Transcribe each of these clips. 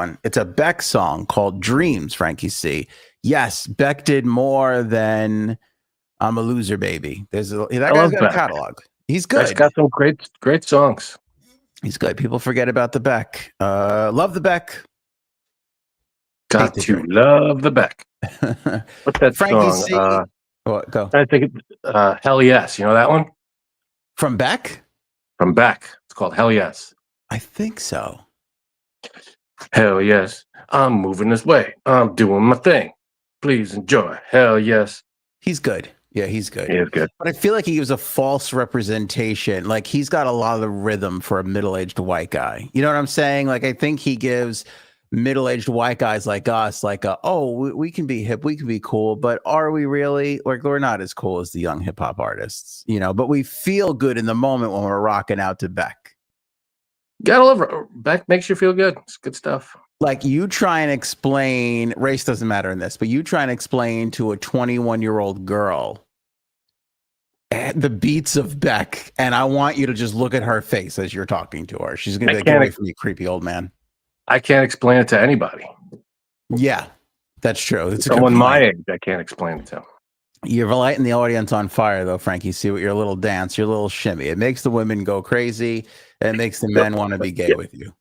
one. It's a Beck song called Dreams, Frankie C. Yes, Beck did more than I'm a Loser Baby. That guy's got a catalog. He's good. He's got some great songs. He's good. People forget about the Beck. Love the Beck. Got to love the Beck. What's that Frankie song? Go. I think Hell Yes. You know that one? From Beck? From Beck. It's called Hell Yes. I think so. Hell yes. I'm moving this way. I'm doing my thing. Please enjoy. Hell yes. He's good. Yeah, he's good. He is good. But I feel like he gives a false representation. Like, he's got a lot of the rhythm for a middle-aged white guy. You know what I'm saying? Like, I think he gives middle-aged white guys like us, like, we can be hip, we can be cool, but are we really? Like, we're not as cool as the young hip-hop artists, you know, but we feel good in the moment when we're rocking out to Beck. Gotta love her. Beck makes you feel good. It's good stuff. Like, you try and explain, race doesn't matter in this, but you try and explain to a 21-year-old girl the beats of Beck, and I want you to just look at her face as you're talking to her. She's going to get away from you, creepy old man. I can't explain it to anybody. Yeah, that's true. It's someone my age I can't explain it to. You're lighting the audience on fire, though, Frankie. See what your little dance, your little shimmy. It makes the women go crazy. And it makes the men want to be gay with you.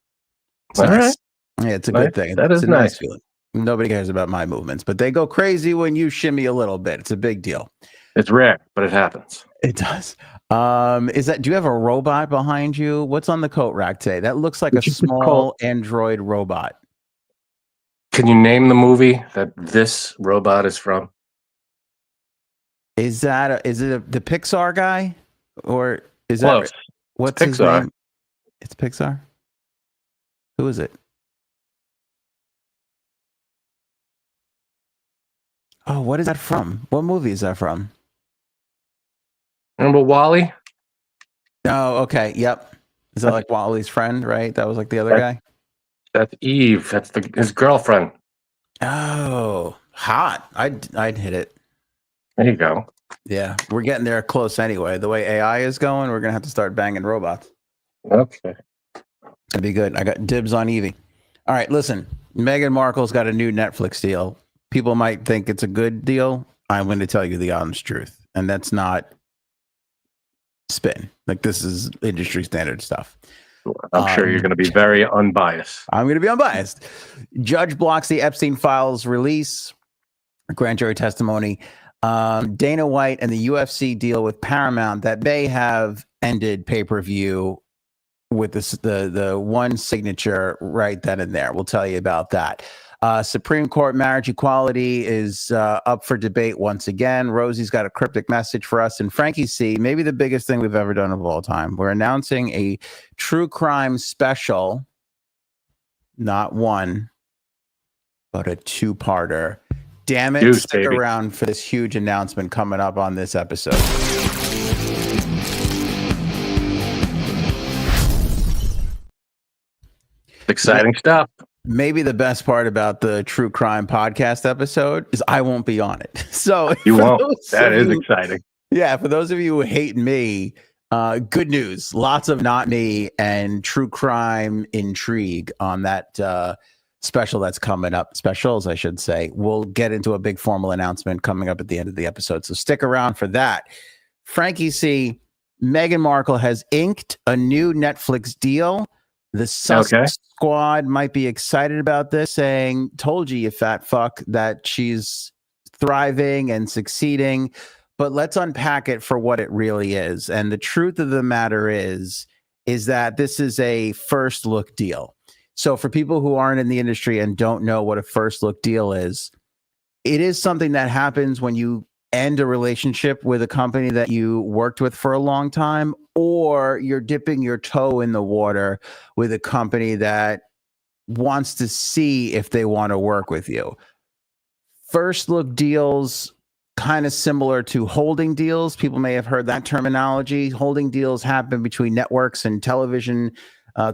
It's all nice. Right. Yeah, it's a good thing. That is a nice feeling. Nobody cares about my movements, but they go crazy when you shimmy a little bit. It's a big deal. It's rare, but it happens. It does. Do you have a robot behind you? What's on the coat rack today? That looks like a small android robot. Can you name the movie that this robot is from? Is it the Pixar guy, or is Close. that what's it's Pixar? His name? It's Pixar. Who is it? Oh, what is that from? What movie is that from? Remember WALL-E? Oh, okay. Yep. Is that like Wally's friend, right? That was like the other guy? That's Eve. That's his girlfriend. Oh, hot. I'd hit it. There you go. Yeah, we're getting there close anyway. The way AI is going, we're going to have to start banging robots. Okay. That'd be good. I got dibs on Evie. All right, listen. Meghan Markle's got a new Netflix deal. People might think it's a good deal. I'm going to tell you the honest truth. And that's not spin. Like, this is industry standard stuff. I'm sure you're going to be very unbiased. I'm going to be unbiased. Judge blocks the Epstein files release, grand jury testimony. Dana White and the UFC deal with Paramount that may have ended pay-per-view with the one signature right then and there. We'll tell you about that. Supreme Court marriage equality is up for debate once again. Rosie's got a cryptic message for us. And Frankie C, maybe the biggest thing we've ever done of all time. We're announcing a true crime special, not one, but a two-parter. Damn it, stick around for this huge announcement coming up on this episode. Exciting stuff. Maybe the best part about the true crime podcast episode is I won't be on it. So you won't. That is exciting. Yeah, for those of you who hate me, good news. Lots of not me and true crime intrigue on that special that's coming up. Specials, I should say. We'll get into a big formal announcement coming up at the end of the episode. So stick around for that. Frankie C, Meghan Markle has inked a new Netflix deal. The Sussex Squad might be excited about this, saying, told you fat fuck, that she's thriving and succeeding. But let's unpack it for what it really is. And the truth of the matter is that this is a first look deal. So for people who aren't in the industry and don't know what a first look deal is, it is something that happens when you end a relationship with a company that you worked with for a long time, or you're dipping your toe in the water with a company that wants to see if they want to work with you. First look deals, kind of similar to holding deals. People may have heard that terminology. Holding deals happen between networks and television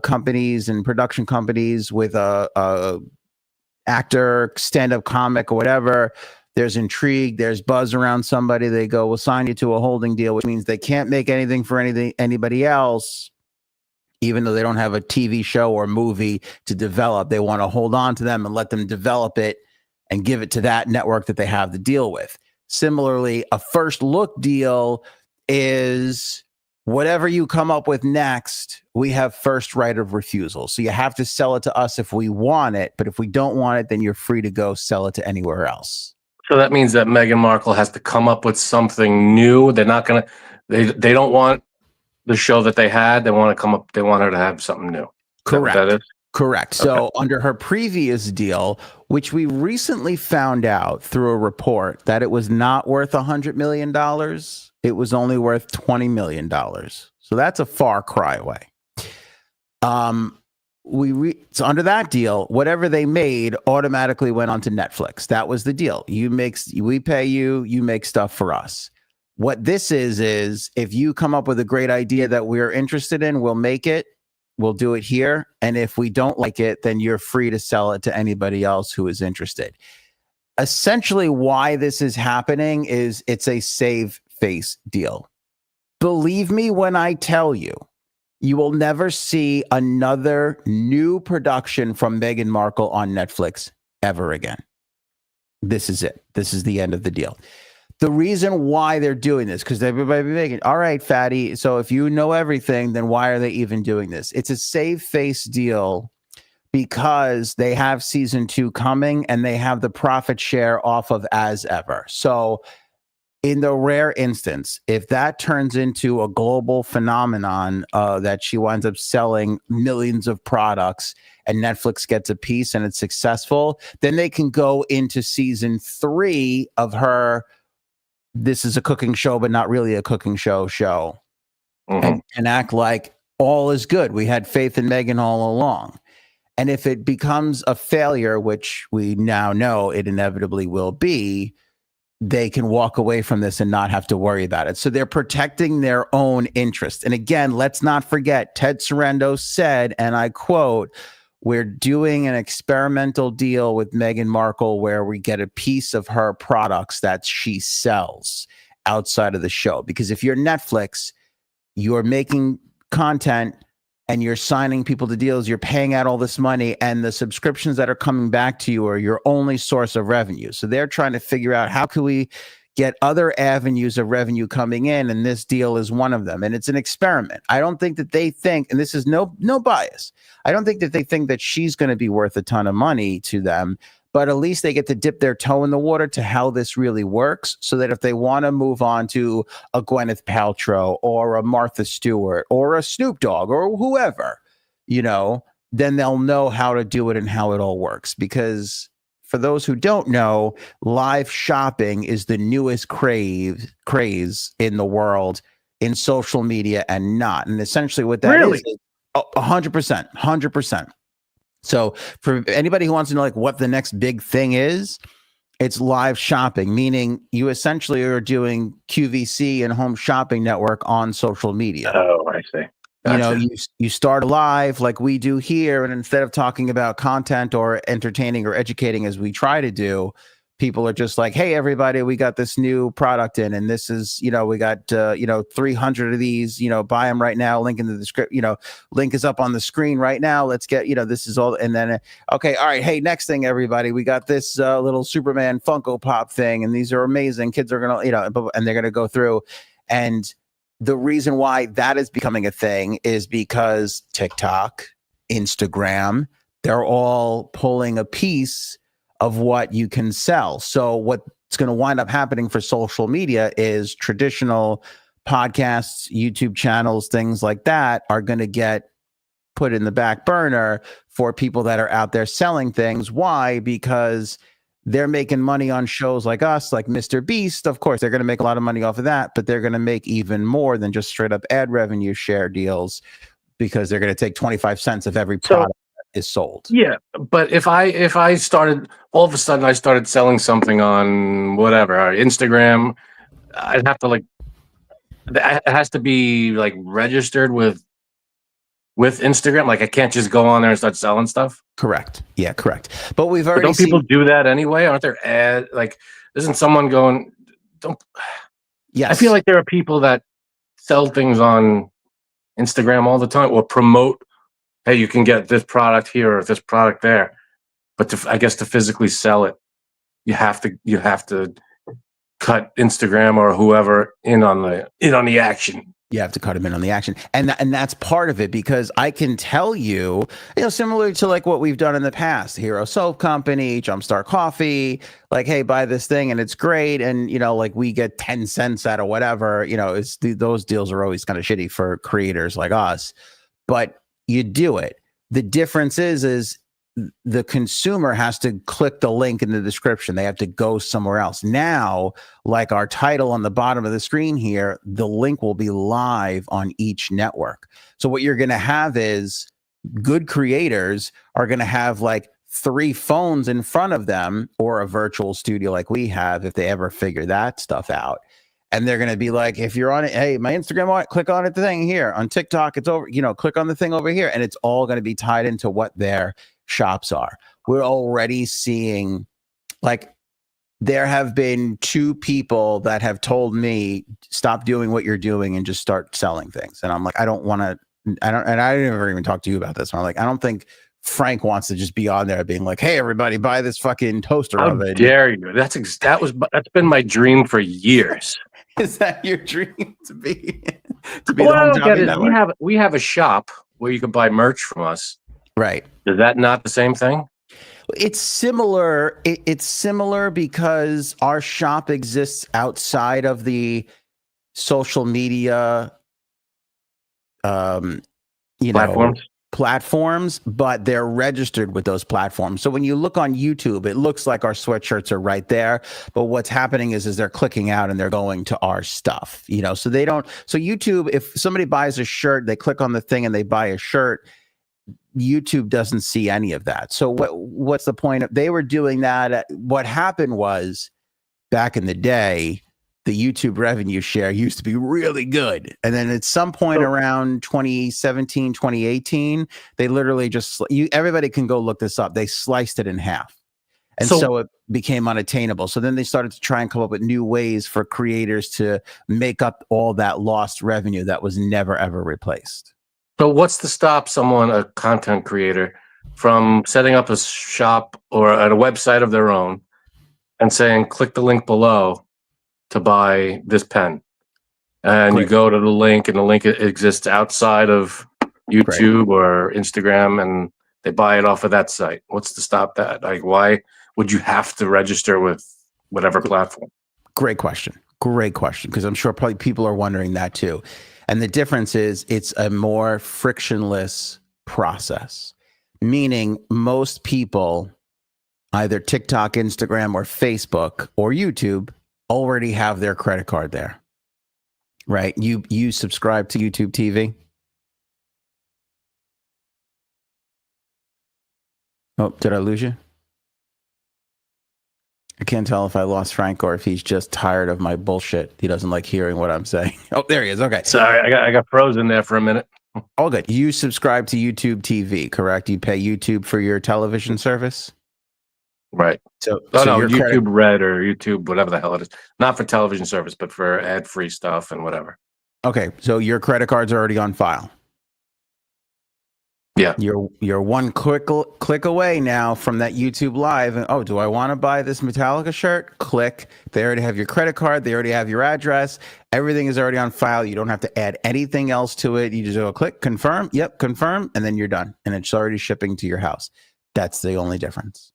companies and production companies with a actor, stand-up comic, or whatever. There's intrigue, there's buzz around somebody. They go, we'll sign you to a holding deal, which means they can't make anything for anybody else even though they don't have a TV show or movie to develop. They want to hold on to them and let them develop it and give it to that network that they have to deal with. Similarly, a first look deal is whatever you come up with next, we have first right of refusal. So you have to sell it to us if we want it, but if we don't want it, then you're free to go sell it to anywhere else. So that means that Meghan Markle has to come up with something new. They're not going to, they don't want the show that they had. They want to come up, they want her to have something new. Correct. That is? Correct. Okay. So under her previous deal, which we recently found out through a report that it was not worth $100 million, it was only worth $20 million. So that's a far cry away. So under that deal, whatever they made automatically went onto Netflix. That was the deal. We pay you, you make stuff for us. What this is if you come up with a great idea that we're interested in, we'll make it. We'll do it here. And if we don't like it, then you're free to sell it to anybody else who is interested. Essentially, why this is happening is it's a save face deal. Believe me when I tell you, you will never see another new production from Meghan Markle on Netflix ever again. This is it. This is the end of the deal. The reason why they're doing this, because everybody be making, all right, fatty. So if you know everything, then why are they even doing this? It's a save face deal because they have season 2 coming and they have the profit share off of As Ever. So in the rare instance, if that turns into a global phenomenon that she winds up selling millions of products and Netflix gets a piece and it's successful, then they can go into season 3 of her this is a cooking show, but not really a cooking show and act like all is good. We had faith in Meghan all along. And if it becomes a failure, which we now know it inevitably will be, they can walk away from this and not have to worry about it. So they're protecting their own interest. And again, let's not forget, Ted Sarandos said, and I quote, "We're doing an experimental deal with Meghan Markle where we get a piece of her products that she sells outside of the show." Because if you're Netflix, you're making content and you're signing people to deals, you're paying out all this money, and the subscriptions that are coming back to you are your only source of revenue. So they're trying to figure out how can we get other avenues of revenue coming in, and this deal is one of them. And it's an experiment. I don't think that they think, and this is no bias, I don't think that they think that she's going to be worth a ton of money to them, but at least they get to dip their toe in the water to how this really works, so that if they want to move on to a Gwyneth Paltrow or a Martha Stewart or a Snoop Dogg or whoever, then they'll know how to do it and how it all works. Because for those who don't know, live shopping is the newest craze in the world in social media and not. And essentially what that is 100%. So for anybody who wants to know like what the next big thing is, it's live shopping, meaning you essentially are doing QVC and Home Shopping Network on social media. Oh, I see. Gotcha. You start live like we do here, and instead of talking about content or entertaining or educating as we try to do, people are just like, "Hey, everybody, we got this new product in, and this is, we got 300 of these, buy them right now. Link in the description, link is up on the screen right now. Let's get, this is all." And then, okay, all right, hey, next thing, everybody, we got this little Superman Funko Pop thing, and these are amazing. Kids are gonna, and they're gonna go through, and the reason why that is becoming a thing is because TikTok, Instagram, they're all pulling a piece of what you can sell. So what's going to wind up happening for social media is traditional podcasts, YouTube channels, things like that are going to get put in the back burner for people that are out there selling things. Why? Because they're making money on shows like us, like Mr. Beast. Of course, they're going to make a lot of money off of that, but they're going to make even more than just straight up ad revenue share deals, because they're going to take 25 cents of every product that is sold. Yeah, but if I started, all of a sudden I started selling something on whatever, Instagram, I'd have to it has to be like registered with Instagram. Like I can't just go on there and start selling stuff. Correct. Yeah, correct. But we've already don't people do that anyway? Aren't there isn't someone going, don't? Yes. I feel like there are people that sell things on Instagram all the time, or promote, hey, you can get this product here or this product there. But I guess to physically sell it, you have to cut Instagram or whoever in on the action. You have to cut them in on the action. And that's part of it, because I can tell you, similar to like what we've done in the past, Hero Soap Company, Jumpstart Coffee, like, hey, buy this thing and it's great. And, like we get 10 cents out of whatever, those deals are always kind of shitty for creators like us, but you do it. The difference is the consumer has to click the link in the description. They have to go somewhere else. Now, like our title on the bottom of the screen here, the link will be live on each network. So what you're going to have is good creators are going to have like 3 phones in front of them, or a virtual studio like we have, if they ever figure that stuff out. And they're going to be like, if you're on it, hey, my Instagram, click on it, the thing here. On TikTok, it's over, click on the thing over here. And it's all going to be tied into what their shops are. We're already seeing, like, there have been 2 people that have told me, stop doing what you're doing and just start selling things. And I'm like, I don't want to, and I never even talked to you about this. I'm like, I don't think Frank wants to just be on there being like, hey, everybody, buy this fucking toaster oven. How dare you? That's been my dream for years. Is that your dream to be the home jobbing network? We have a shop where you can buy merch from us. Right. Is that not the same thing? It's similar. It's similar because our shop exists outside of the social media, platforms, but they're registered with those platforms. So when you look on YouTube, it looks like our sweatshirts are right there. But what's happening is they're clicking out and they're going to our stuff, so they don't. So YouTube, if somebody buys a shirt, they click on the thing and they buy a shirt, YouTube doesn't see any of that. So what's the point of, they were doing that? What happened was, back in the day, the YouTube revenue share used to be really good. And then at some point around 2017, 2018, they literally just, everybody can go look this up. They sliced it in half. And so it became unattainable. So then they started to try and come up with new ways for creators to make up all that lost revenue that was never, ever replaced. So what's to stop someone, a content creator, from setting up a shop or a website of their own and saying, click the link below to buy this pen? And you go to the link, and the link exists outside of YouTube or Instagram, and they buy it off of that site. What's to stop that? Like, why would you have to register with whatever platform? Great question. Because I'm sure probably people are wondering that too. And the difference is it's a more frictionless process, meaning most people, either TikTok, Instagram, or Facebook, or YouTube, already have their credit card there, right? You subscribe to YouTube TV? Oh, did I lose you? I can't tell if I lost Frank or if he's just tired of my bullshit. He doesn't like hearing what I'm saying. Oh, there he is. Okay. Sorry, I got frozen there for a minute. All good. You subscribe to YouTube TV, correct? You pay YouTube for your television service? Right. So YouTube Red or YouTube, whatever the hell it is. Not for television service, but for ad-free stuff and whatever. Okay. So your credit cards are already on file. Yeah. You're one click away now from that YouTube Live. And, oh, do I want to buy this Metallica shirt? Click. They already have your credit card. They already have your address. Everything is already on file. You don't have to add anything else to it. You just go click, confirm. Yep, confirm. And then you're done. And it's already shipping to your house. That's the only difference.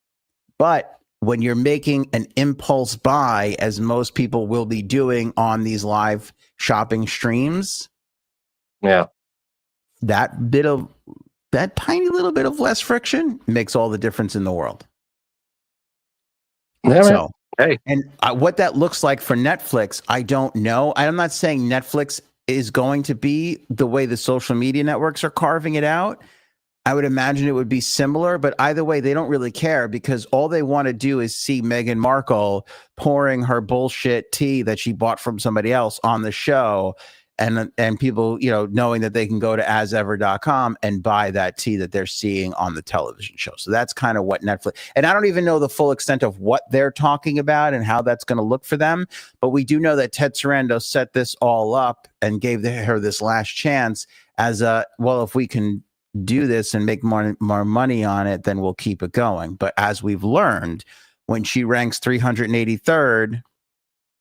But when you're making an impulse buy, as most people will be doing on these live shopping streams, that tiny little bit of less friction makes all the difference in the world. Yeah, so, hey. And what that looks like for Netflix, I don't know. I'm not saying Netflix is going to be the way the social media networks are carving it out. I would imagine it would be similar, but either way, they don't really care because all they want to do is see Meghan Markle pouring her bullshit tea that she bought from somebody else on the show. and people, knowing that they can go to asever.com and buy that tea that they're seeing on the television show. So that's kind of what Netflix, and I don't even know the full extent of what they're talking about and how that's going to look for them. But we do know that Ted Sarandos set this all up and gave her this last chance as if we can do this and make more money on it, then we'll keep it going. But as we've learned, when she ranks 383rd,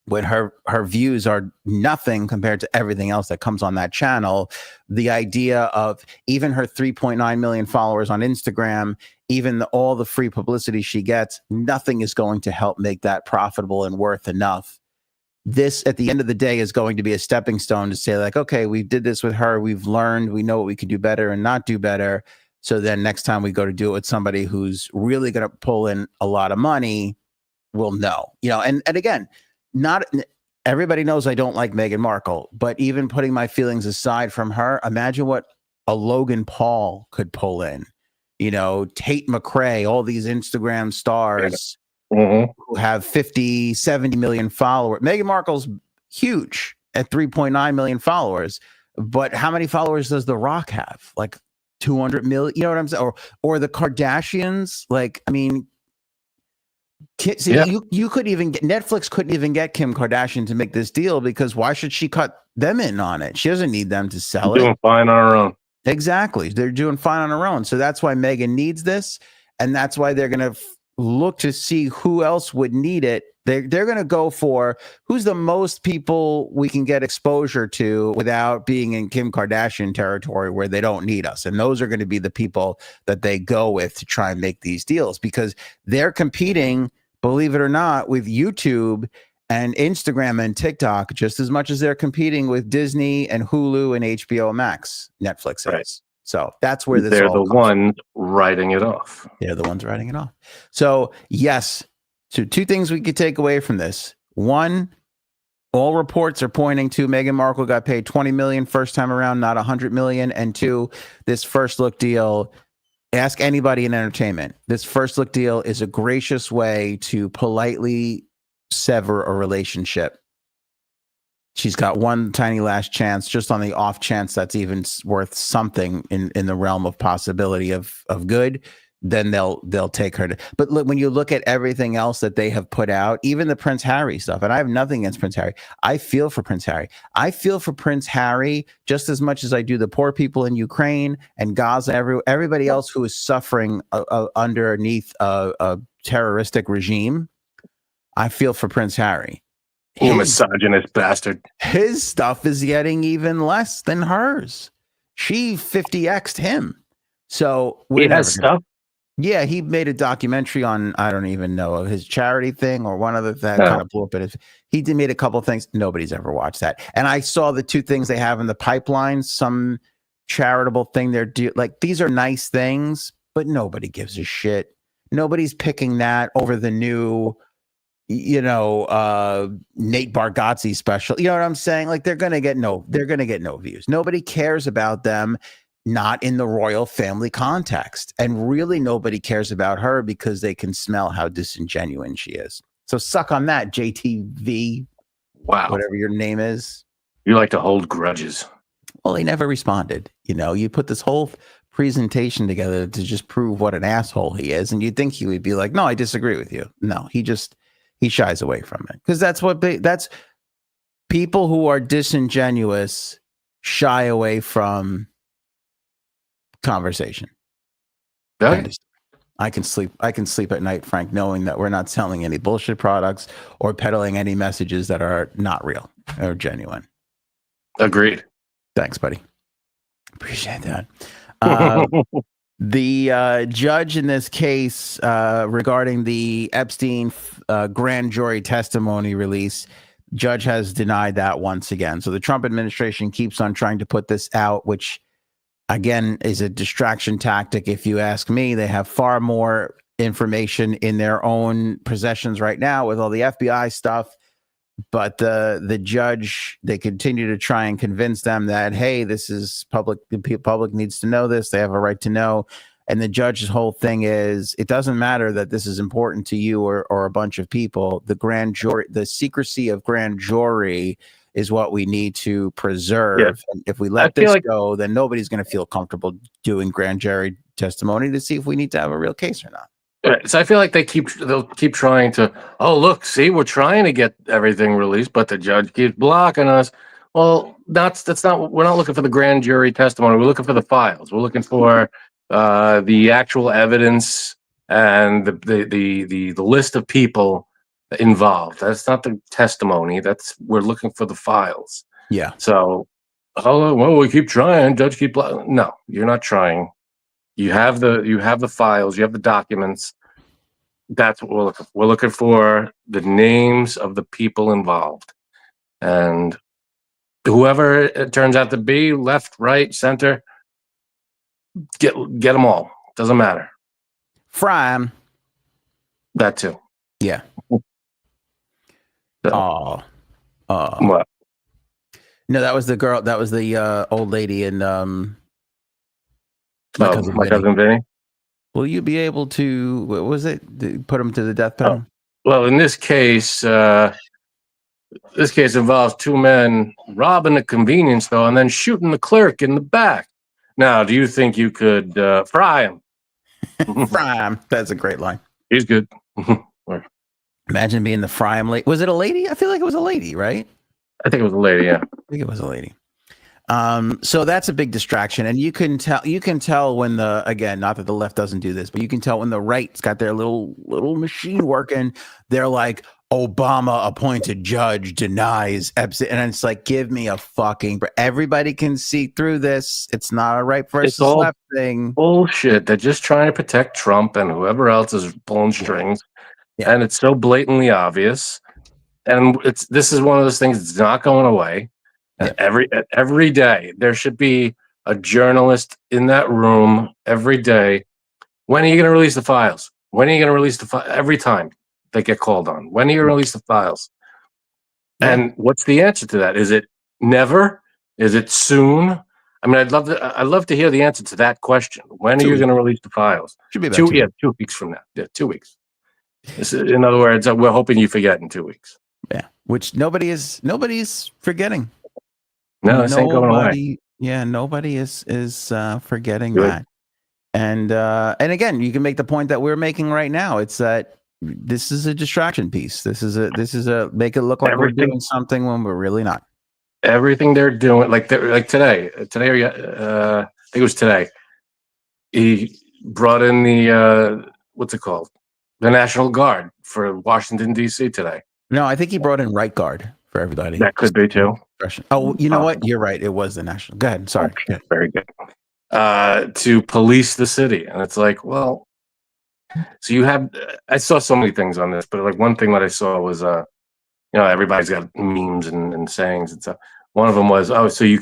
when her views are nothing compared to everything else that comes on that channel, the idea of even her 3.9 million followers on Instagram, even all the free publicity she gets, nothing is going to help make that profitable and worth enough. This, at the end of the day, is going to be a stepping stone to say, like, okay, we did this with her. We've learned, we know what we could do better and not do better. So then next time we go to do it with somebody who's really going to pull in a lot of money, we'll know. And again, not everybody knows I don't like Meghan Markle, but even putting my feelings aside from her, imagine what a Logan Paul could pull in, Tate McRae, all these Instagram stars who have 50, 70 million followers. Meghan Markle's huge at 3.9 million followers, but how many followers does The Rock have? Like 200 million, you know what I'm saying? Or the Kardashians, you could even get, Netflix couldn't even get Kim Kardashian to make this deal, because why should she cut them in on it? She doesn't need them to sell it. Doing fine on her own. Exactly. They're doing fine on her own. So that's why Meghan needs this. And that's why they're going to look to see who else would need it. They're going to go for who's the most people we can get exposure to without being in Kim Kardashian territory where they don't need us. And those are going to be the people that they go with to try and make these deals, because they're competing, believe it or not, with YouTube and Instagram and TikTok just as much as they're competing with Disney and Hulu and HBO Max. Netflix is. Right. So that's where this they're all the ones writing it off. They're the ones writing it off. So yes. So two things we could take away from this. One, all reports are pointing to Meghan Markle got paid $20 million first time around, not $100 million. And two, this first look deal, ask anybody in entertainment. This first look deal is a gracious way to politely sever a relationship. She's got one tiny last chance, just on the off chance that's even worth something in the realm of possibility of good. Then they'll take her to. But look, when you look at everything else that they have put out, even the Prince Harry stuff, and I have nothing against Prince Harry. I feel for Prince Harry. I feel for Prince Harry just as much as I do the poor people in Ukraine and Gaza, everybody else who is suffering underneath a terroristic regime. I feel for Prince Harry. You misogynist bastard. His stuff is getting even less than hers. She 50x'd him. So he has stuff. Yeah, he made a documentary on, I don't even know, his charity thing or one other that kind of blew up. He made a couple of things. Nobody's ever watched that. And I saw the two things they have in the pipeline, some charitable thing they're like, these are nice things, but nobody gives a shit. Nobody's picking that over the new, Nate Bargatze special. You know what I'm saying? Like they're going to get no views. Nobody cares about them. Not in the royal family context. And really nobody cares about her because they can smell how disingenuous she is. So suck on that, JTV. Wow. Whatever your name is. You like to hold grudges. Well, he never responded. You put this whole presentation together to just prove what an asshole he is. And you'd think he would be like, no, I disagree with you. No, he shies away from it. Because that's people who are disingenuous shy away from conversation. Okay. I can sleep at night, Frank, knowing that we're not selling any bullshit products or peddling any messages that are not real or genuine. Agreed. Thanks, buddy. Appreciate that. The judge in this case regarding the Epstein grand jury testimony release, judge has denied that once again. So the Trump administration keeps on trying to put this out, which again is a distraction tactic. If you ask me, they have far more information in their own possessions right now with all the FBI stuff. But the judge, they continue to try and convince them that, hey, this is public. The public needs to know this. They have a right to know. And the judge's whole thing is, it doesn't matter that this is important to you or a bunch of people. The grand jury, the secrecy of grand jury is what we need to preserve. Yeah. And if we I let feel this like go, then nobody's going to feel comfortable doing grand jury testimony to see if we need to have a real case or not. so I feel like they'll keep trying to, oh look, see, we're trying to get everything released, but the judge keeps blocking us. Well, that's not, we're not looking for the grand jury testimony. We're looking for the files. We're looking for the actual evidence and the list of people involved. That's not the testimony. We're looking for the files. Yeah. So, oh well, we keep trying. Judge keep blocking. No, you're not trying. You have the files. You have the documents. That's what we're looking for. We're looking for the names of the people involved, and whoever it turns out to be, left, right, center, get them all. Doesn't matter. Fry 'em. That too. Yeah. So, what? No, that was the girl. That was the old lady in my cousin Vinny. Will you be able to? What was it? Put him to the death penalty? Well, in this case involves two men robbing a convenience store and then shooting the clerk in the back. Now, do you think you could fry him? Fry him. That's a great line. He's good. Imagine being the fry him lady. Was it a lady? I feel like it was a lady, right? I think it was a lady. Yeah, I think it was a lady. So that's a big distraction, and you can tell when again, not that the left doesn't do this, but you can tell when the right's got their little machine working. They're like, Obama appointed judge denies Epstein, and it's like, give me a fucking. Everybody can see through this. It's not a right versus left thing. Bullshit. They're just trying to protect Trump and whoever else is pulling strings, and it's so blatantly obvious. And this is one of those things that's not going away. And every day there should be a journalist in that room every day. When are you going to release the files? When are you going to release the files? Every time they get called on. When are you going to release the files? Yeah. And what's the answer to that? Is it never? Is it soon? I mean, I'd love to hear the answer to that question. When are you going to release the files? Should be about 2 weeks from now. Yeah, 2 weeks. In other words, we're hoping you forget in 2 weeks. Yeah, which nobody's forgetting. No, this ain't going away. Yeah, nobody is forgetting that. And again, you can make the point that we're making right now. It's that this is a distraction piece. This is a make it look like we're doing something when we're really not. Everything they're doing, like today, I think it was today. He brought in the what's it called, the National Guard for Washington D.C. today. No, I think he brought in right guard for everybody. That could be too. Oh, you know what? You're right. It was the National. Go ahead. Sorry. Okay, very good. To police the city, and it's like, well, so you have. I saw so many things on this, but like one thing that I saw was, everybody's got memes and sayings and stuff. One of them was, so you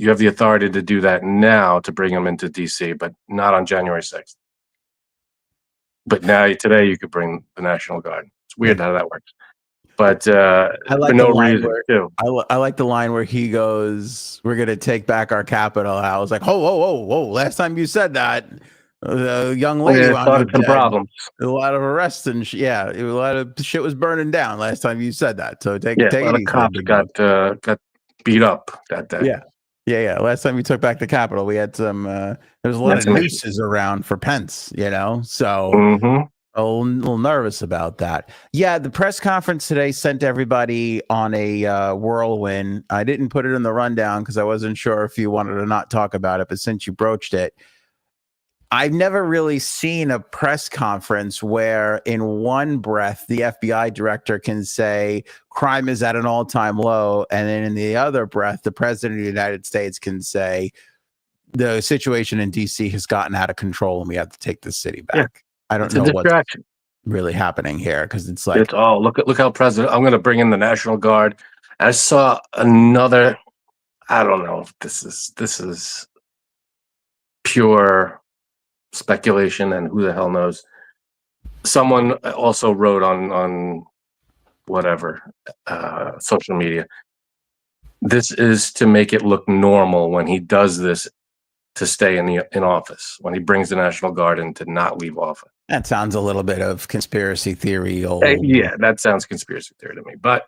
have the authority to do that now to bring them into DC, but not on January 6th. But today you could bring the National Guard. It's weird how that works. But I like for no reason too. I like the line where he goes, "We're gonna take back our capital." I was like, "Whoa! Last time you said that, the young lady started some problems. A lot of arrests and a lot of shit was burning down last time you said that." So take it easy. The cops got beat up that day. Yeah. Last time you took back the Capitol, we had some. There was a lot of nooses around for Pence. So. Mm-hmm. A little nervous about that. Yeah, the press conference today sent everybody on a whirlwind. I didn't put it in the rundown because I wasn't sure if you wanted to not talk about it, but since you broached it, I've never really seen a press conference where in one breath, the FBI director can say crime is at an all-time low, and then in the other breath, the president of the United States can say the situation in D.C. has gotten out of control and we have to take the city back. Yeah. I don't know what's really happening here because it's like look how president. I'm going to bring in the National Guard. I saw another. I don't know if this is pure speculation and who the hell knows. Someone also wrote on whatever social media. This is to make it look normal when he does this to stay in office, when he brings the National Guard in to not leave office. That sounds a little bit of conspiracy theory. Yeah, that sounds conspiracy theory to me. But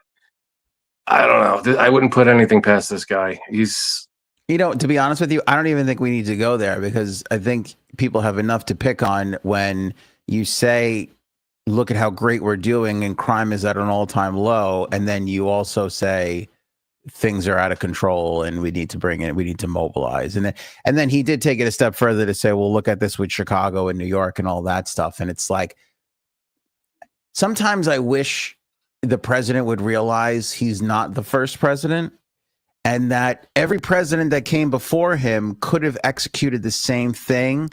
I don't know. I wouldn't put anything past this guy. He's, To be honest with you, I don't even think we need to go there because I think people have enough to pick on when you say, look at how great we're doing and crime is at an all-time low. And then you also say things are out of control and we need to mobilize. And then he did take it a step further to say, well, look at this with Chicago and New York and all that stuff. And it's like, sometimes I wish the president would realize he's not the first president and that every president that came before him could have executed the same thing,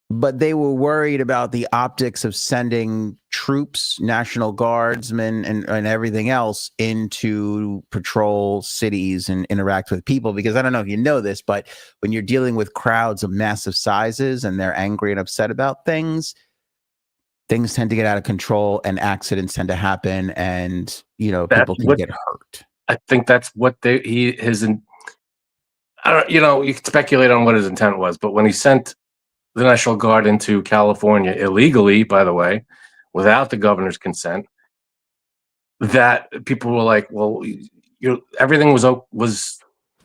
but they were worried about the optics of sending troops, National Guardsmen, and everything else into patrol cities and interact with people. Because I don't know if you know this, but when you're dealing with crowds of massive sizes and they're angry and upset about things tend to get out of control and accidents tend to happen and, people can get hurt. I think that's what I don't, you can speculate on what his intent was, but when he sent the National Guard into California illegally, by the way, without the governor's consent, that people were like, well, everything was,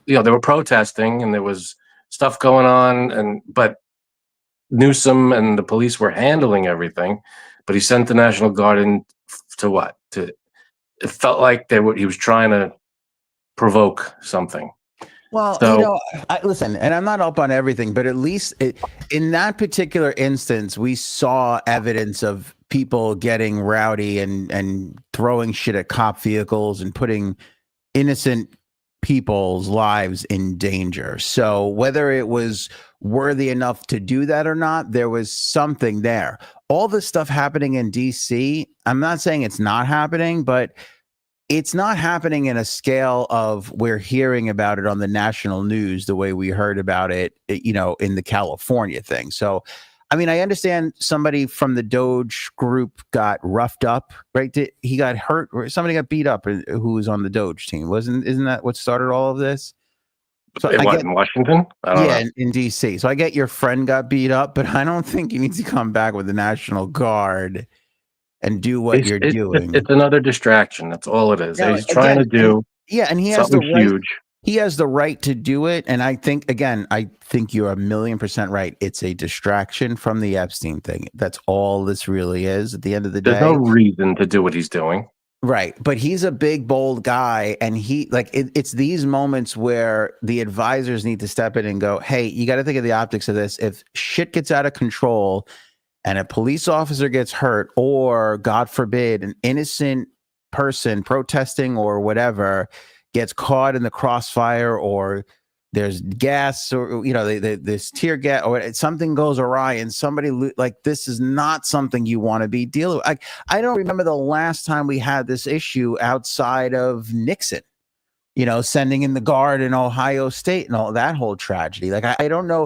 they were protesting and there was stuff going on, but Newsom and the police were handling everything, but he sent the National Guard in to what? It felt like he was trying to provoke something. Well, listen, and I'm not up on everything, but at least in that particular instance, we saw evidence of people getting rowdy and throwing shit at cop vehicles and putting innocent people's lives in danger. So whether it was worthy enough to do that or not, there was something there. All this stuff happening in DC, I'm not saying it's not happening, but it's not happening in a scale of we're hearing about it on the national news the way we heard about it, in the California thing. So, I mean, I understand somebody from the Doge group got roughed up, right? He got hurt or somebody got beat up who was on the Doge team. Isn't that what started all of this? So in Washington? I don't know. In DC. So I get your friend got beat up, but I don't think you need to come back with the National Guard and do what you're doing. It's another distraction. That's all it is. Yeah, he's trying to do and he has the right, huge. He has the right to do it. And I think you're 1,000,000% right. It's a distraction from the Epstein thing. That's all this really is at the end of the day. There's no reason to do what he's doing. Right. But he's a big, bold guy. And it's these moments where the advisors need to step in and go, hey, you got to think of the optics of this. If shit gets out of control and a police officer gets hurt, or God forbid, an innocent person protesting or whatever gets caught in the crossfire, or there's gas, or there's tear gas, or something goes awry, and somebody this is not something you want to be dealing with. I don't remember the last time we had this issue outside of Nixon. Sending in the Guard in Ohio State and all that whole tragedy. I don't know.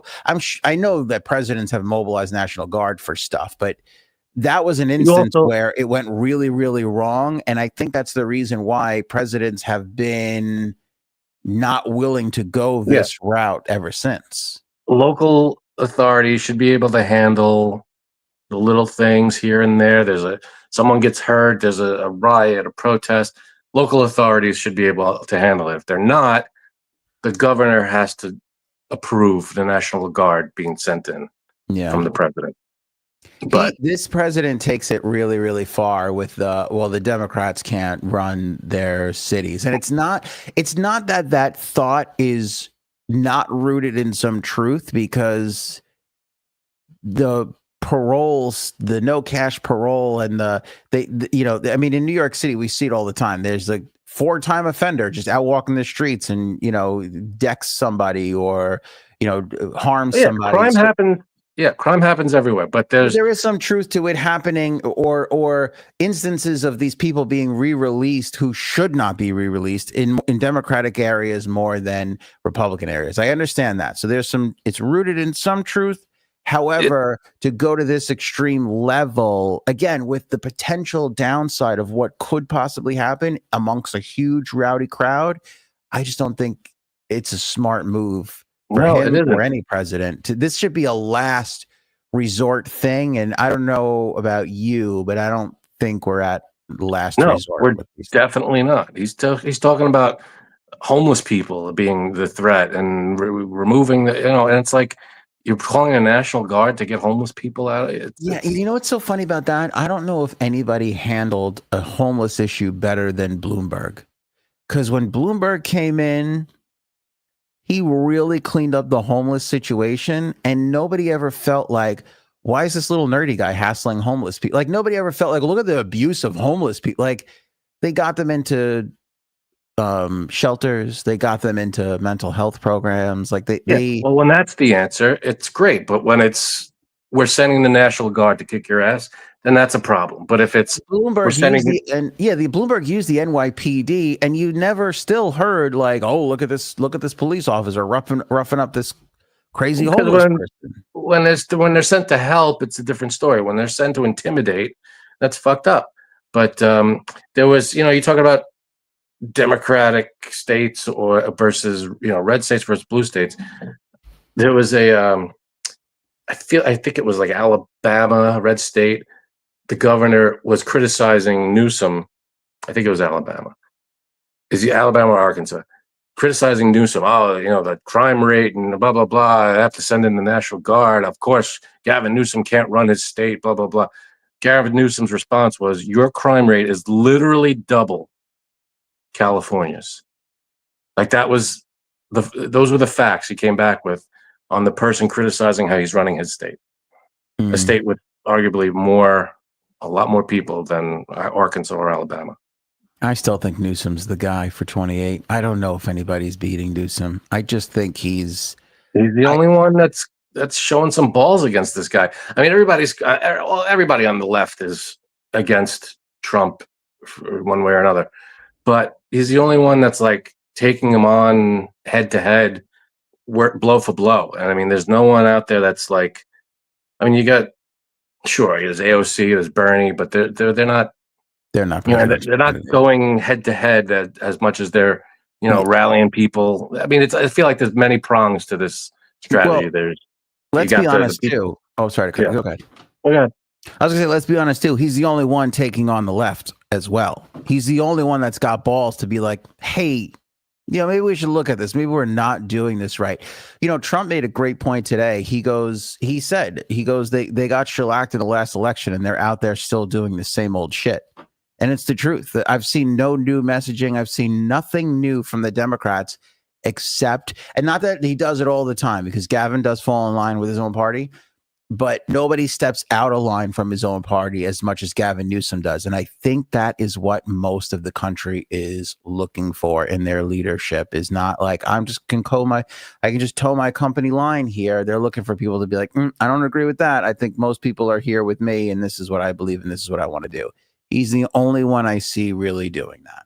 I know that presidents have mobilized National Guard for stuff, but that was an instance where it went really, really wrong. And I think that's the reason why presidents have been not willing to go this route ever since. Local authorities should be able to handle the little things here and there. Someone gets hurt, there's a riot, a protest. Local authorities should be able to handle it. If they're not, the governor has to approve the National Guard being sent in from the president. But this president takes it really, really far with the Democrats can't run their cities. And it's not that thought is not rooted in some truth, because the paroles, the no cash parole, and I mean, in New York City, we see it all the time. There's a 4-time offender just out walking the streets and, decks somebody or, harms somebody. Crime happens. Yeah, crime happens everywhere, but there is some truth to it happening, or instances of these people being re-released who should not be re-released in Democratic areas more than Republican areas. I understand that. So it's rooted in some truth. However, to go to this extreme level, again, with the potential downside of what could possibly happen amongst a huge rowdy crowd, I just don't think it's a smart move for him or any president. This should be a last resort thing. And I don't know about you, but I don't think we're at last No, resort. we're with these definitely not. He's talking about homeless people being the threat and removing the, and it's like you're calling a National Guard to get homeless people out. Yeah, you know what's so funny about that? I don't know if anybody handled a homeless issue better than Bloomberg. Because when Bloomberg came in, he really cleaned up the homeless situation, and nobody ever felt like, why is this little nerdy guy hassling homeless people? Like, nobody ever felt like, look at the abuse of homeless people. Like, they got them into shelters, they got them into mental health programs. Like, they Well, when that's the answer, it's great. But when we're sending the National Guard to kick your ass, then that's a problem. But if it's we're Bloomberg sending used the Bloomberg used the NYPD, and you never still heard like, oh, look at this police officer roughing up this crazy homeless person. when they're sent to help, it's a different story. When they're sent to intimidate, that's fucked up. But there was, you talk about Democratic states or versus red states versus blue states. There was I think it was like Alabama, red state. The governor was criticizing Newsom. I think it was Alabama. Is he Alabama or Arkansas? Criticizing Newsom. Oh, the crime rate and blah, blah, blah. I have to send in the National Guard. Of course, Gavin Newsom can't run his state, blah, blah, blah. Gavin Newsom's response was, your crime rate is literally double California's. Like that was those were the facts he came back with on the person criticizing how he's running his state. A state with arguably a lot more people than Arkansas or Alabama. I still think Newsom's the guy for 28. I don't know if anybody's beating Newsom. I just think he's the only one that's showing some balls against this guy. I mean, everybody on the left is against Trump one way or another, but he's the only one that's like taking him on head to head, blow for blow. And I mean, there's no one out there that's like, I mean, you got, sure, there's AOC, there's Bernie, but they're not. They're not going head to head as much as they're, rallying people. I mean, I feel like there's many prongs to this strategy. Well, let's be honest too. Oh, sorry. Go ahead. Okay. I was gonna say, let's be honest too. He's the only one taking on the left as well. He's the only one that's got balls to be like, hey, maybe we should look at this. Maybe we're not doing this right. Trump made a great point today. He said, they got shellacked in the last election and they're out there still doing the same old shit. And it's the truth. I've seen no new messaging. I've seen nothing new from the Democrats except, and not that he does it all the time because Gavin does fall in line with his own party, but nobody steps out of line from his own party as much as Gavin Newsom does. And I think that is what most of the country is looking for in their leadership, is not like, I can just toe my company line here. They're looking for people to be like, I don't agree with that. I think most people are here with me and this is what I believe and this is what I want to do. He's the only one I see really doing that.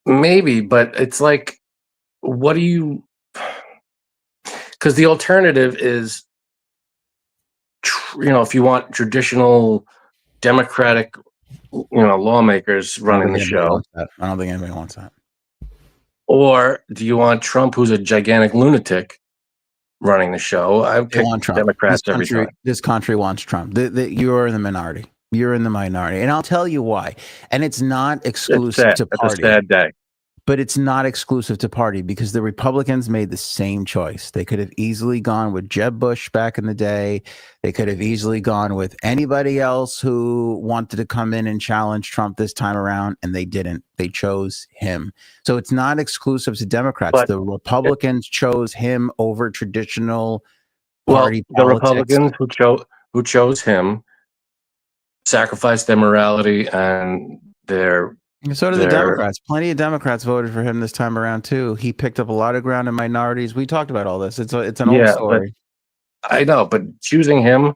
Maybe, but it's like, what do you, because the alternative is, if you want traditional Democratic, lawmakers running the show. I don't think anybody wants that. Or do you want Trump, who's a gigantic lunatic, running the show? I pick Democrats every time. This country wants Trump. You're in the minority. You're in the minority. And I'll tell you why. And it's not exclusive to party. It's a sad day. But it's not exclusive to party because the Republicans made the same choice. They could have easily gone with Jeb Bush back in the day. They could have easily gone with anybody else who wanted to come in and challenge Trump this time around, and they didn't. They chose him. So it's not exclusive to Democrats. But the Republicans chose him over traditional party politics. The Republicans who chose him sacrificed their morality and their. So did the Democrats. Plenty of Democrats voted for him this time around too. He picked up a lot of ground in minorities. We talked about all this. It's an old story. I know, but choosing him,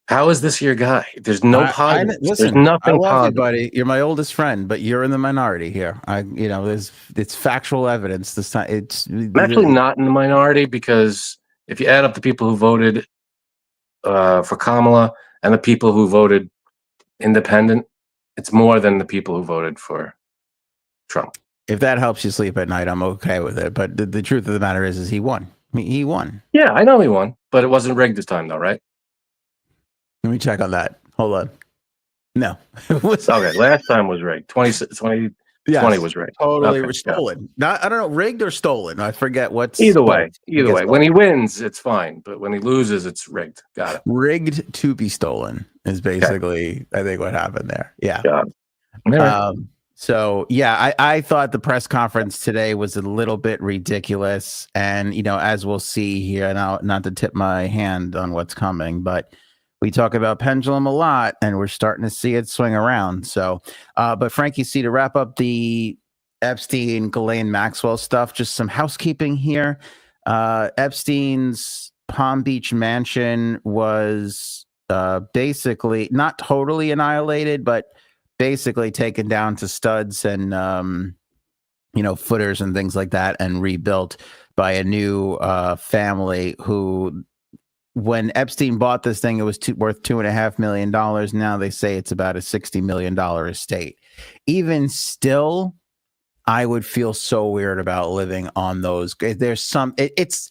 how is this your guy? There's no positive. Listen, there's nothing I love positive. you, buddy. You're my oldest friend, but you're in the minority here. It's factual evidence this time. I'm actually not in the minority because if you add up the people who voted for Kamala and the people who voted independent, it's more than the people who voted for Trump. If that helps you sleep at night, I'm okay with it. But the truth of the matter is he won. He won. Yeah, I know he won, but it wasn't rigged this time, though, right? Let me check on that. Hold on. No. It was Okay, last time was rigged. 2020 yes, was rigged. totally Okay, got it. stolen. Not I don't know, rigged or stolen. I forget what's Either both. way, I guess when both. he wins, it's fine, but when he loses, it's rigged. Got it. Rigged to be stolen is Okay, basically I think what happened there. Yeah. got it. All right. So yeah, I thought the press conference today was a little bit ridiculous, and as we'll see here, now not to tip my hand on what's coming, but we talk about pendulum a lot, and we're starting to see it swing around. So, but Frankie C, to wrap up the Epstein, Ghislaine Maxwell stuff, just some housekeeping here. Epstein's Palm Beach mansion was basically not totally annihilated, but basically taken down to studs and footers and things like that, and rebuilt by a new family who, when Epstein bought this thing, it was worth $2.5 million. Now they say it's about a $60 million estate. Even still, I would feel so weird about living on those. There's some it's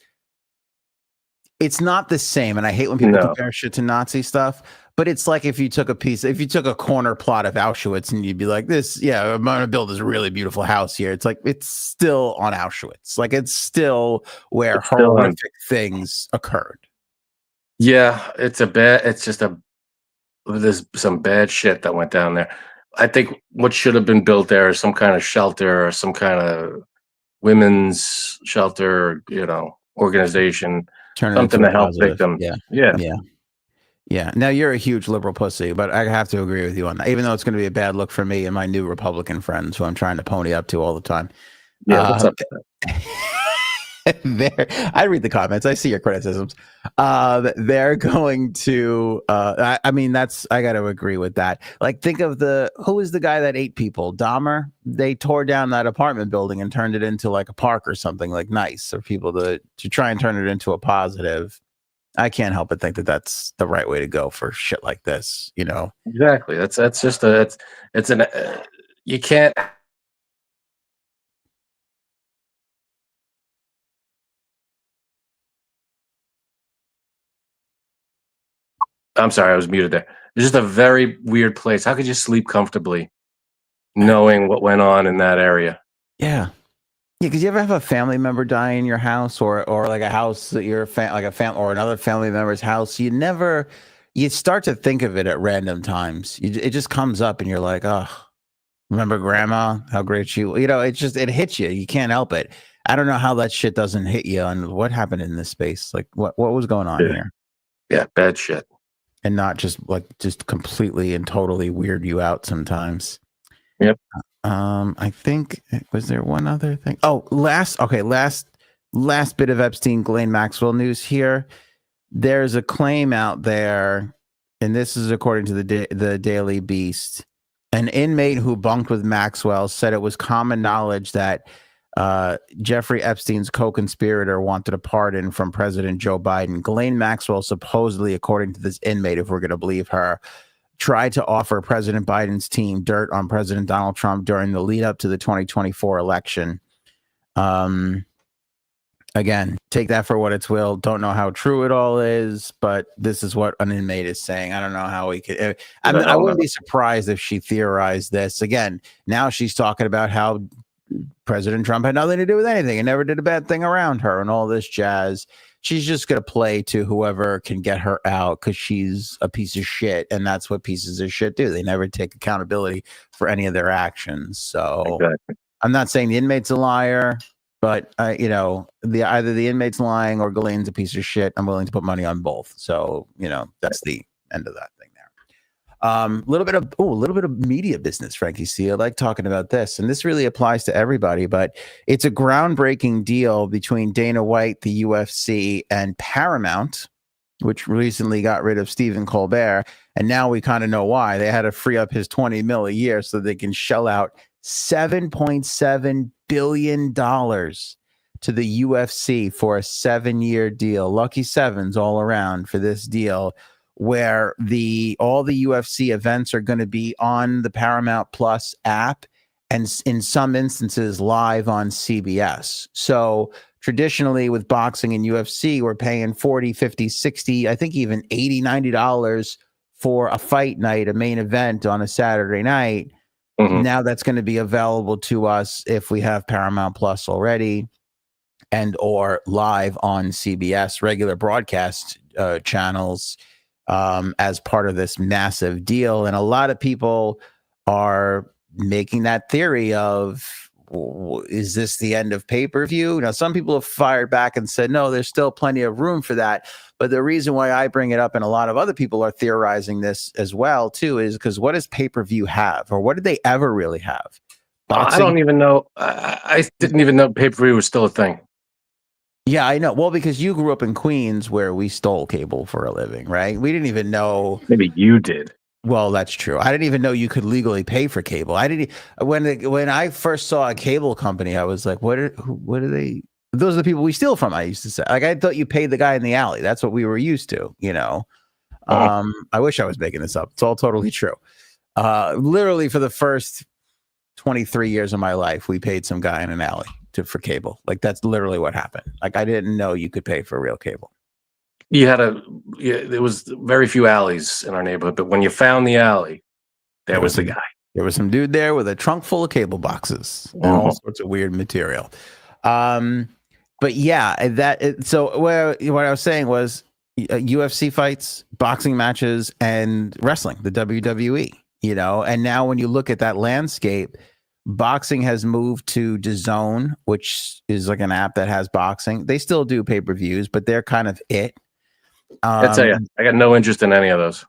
not the same, and I hate when people compare shit to Nazi stuff, but it's like if you took a corner plot of Auschwitz and you'd be like, I'm going to build this really beautiful house here. It's like, it's still on Auschwitz. Like, it's still where horrific things occurred. Yeah, there's some bad shit that went down there. I think what should have been built there is some kind of shelter or some kind of women's shelter, organization. Something to help victims. Yeah. Now, you're a huge liberal pussy, but I have to agree with you on that, even though it's going to be a bad look for me and my new Republican friends who I'm trying to pony up to all the time. Yeah, what's up? I read the comments. I see your criticisms. They're going to, I got to agree with that. Like, think of who was the guy that ate people? Dahmer? They tore down that apartment building and turned it into like a park or something, like nice for people to try and turn it into a positive. I can't help but think that that's the right way to go for shit like this, Exactly. That's just you can't. I'm sorry, I was muted there. It's just a very weird place. How could you sleep comfortably knowing what went on in that area? Yeah. Yeah, because you ever have a family member die in your house, or like a house that you're like a family or another family member's house, you start to think of it at random times. It just comes up and you're like, oh, remember grandma, how great it hits you. You can't help it. I don't know how that shit doesn't hit you on what happened in this space. Like what was going on here? Yeah, bad shit. And not just completely and totally weird you out sometimes. Yep. I think, was there one other thing? Oh, last bit of Epstein, Ghislaine Maxwell news here. There's a claim out there, and this is according to the Daily Beast. An inmate who bunked with Maxwell said it was common knowledge that Jeffrey Epstein's co-conspirator wanted a pardon from President Joe Biden. Ghislaine Maxwell supposedly, according to this inmate, if we're going to believe her, tried to offer President Biden's team dirt on President Donald Trump during the lead up to the 2024 election. Again, take that for what it's will. Don't know how true it all is, but this is what an inmate is saying. I don't know how we could. I wouldn't be surprised if she theorized this. Again, now she's talking about how President Trump had nothing to do with anything and never did a bad thing around her and all this jazz. She's just going to play to whoever can get her out because she's a piece of shit. And that's what pieces of shit do. They never take accountability for any of their actions. So exactly. I'm not saying the inmate's a liar, but either the inmate's lying or Ghislaine's a piece of shit. I'm willing to put money on both. So, that's the end of that thing there. A little bit of media business, Frankie C. I like talking about this, and this really applies to everybody, but it's a groundbreaking deal between Dana White, the UFC, and Paramount, which recently got rid of Stephen Colbert. And now we kind of know why. They had to free up his $20 million a year so they can shell out $7.7 billion to the UFC for a 7-year deal. Lucky sevens all around for this deal, where all the UFC events are going to be on the Paramount Plus app and in some instances live on CBS. So traditionally with boxing and UFC, we're paying $40, $50, $60, I think even $80, $90 for a fight night, a main event on a Saturday night. Now that's going to be available to us if we have Paramount Plus already and or live on CBS regular broadcast channels as part of this massive deal. And a lot of people are making that theory of, is this the end of pay-per-view? Now, some people have fired back and said, no, there's still plenty of room for that. But the reason why I bring it up, and a lot of other people are theorizing this as well, too, is because what does pay-per-view have? Or what did they ever really have? I don't even know. I didn't even know pay-per-view was still a thing. Yeah, I know. Well, because you grew up in Queens where we stole cable for a living, right? We didn't even know. Maybe you did. Well, that's true. I didn't even know you could legally pay for cable. I didn't. When I first saw a cable company, I was like, what are they? Those are the people we steal from. I used to say, like, I thought you paid the guy in the alley. That's what we were used to, you know. I wish I was making this up. It's all totally true. Literally for the first 23 years of my life, we paid some guy in an alley for cable. Like, that's literally what happened. Like, I didn't know you could pay for real cable. There was very few alleys in our neighborhood, but when you found the alley, there was the guy. There was some dude there with a trunk full of cable boxes and all sorts of weird material. But yeah, so what I was saying was UFC fights, boxing matches, and wrestling, the WWE, you know. And now when you look at that landscape, boxing has moved to DAZN, which is like an app that has boxing. They still do pay-per-views, but they're kind of it. I tell you, I got no interest in any of those.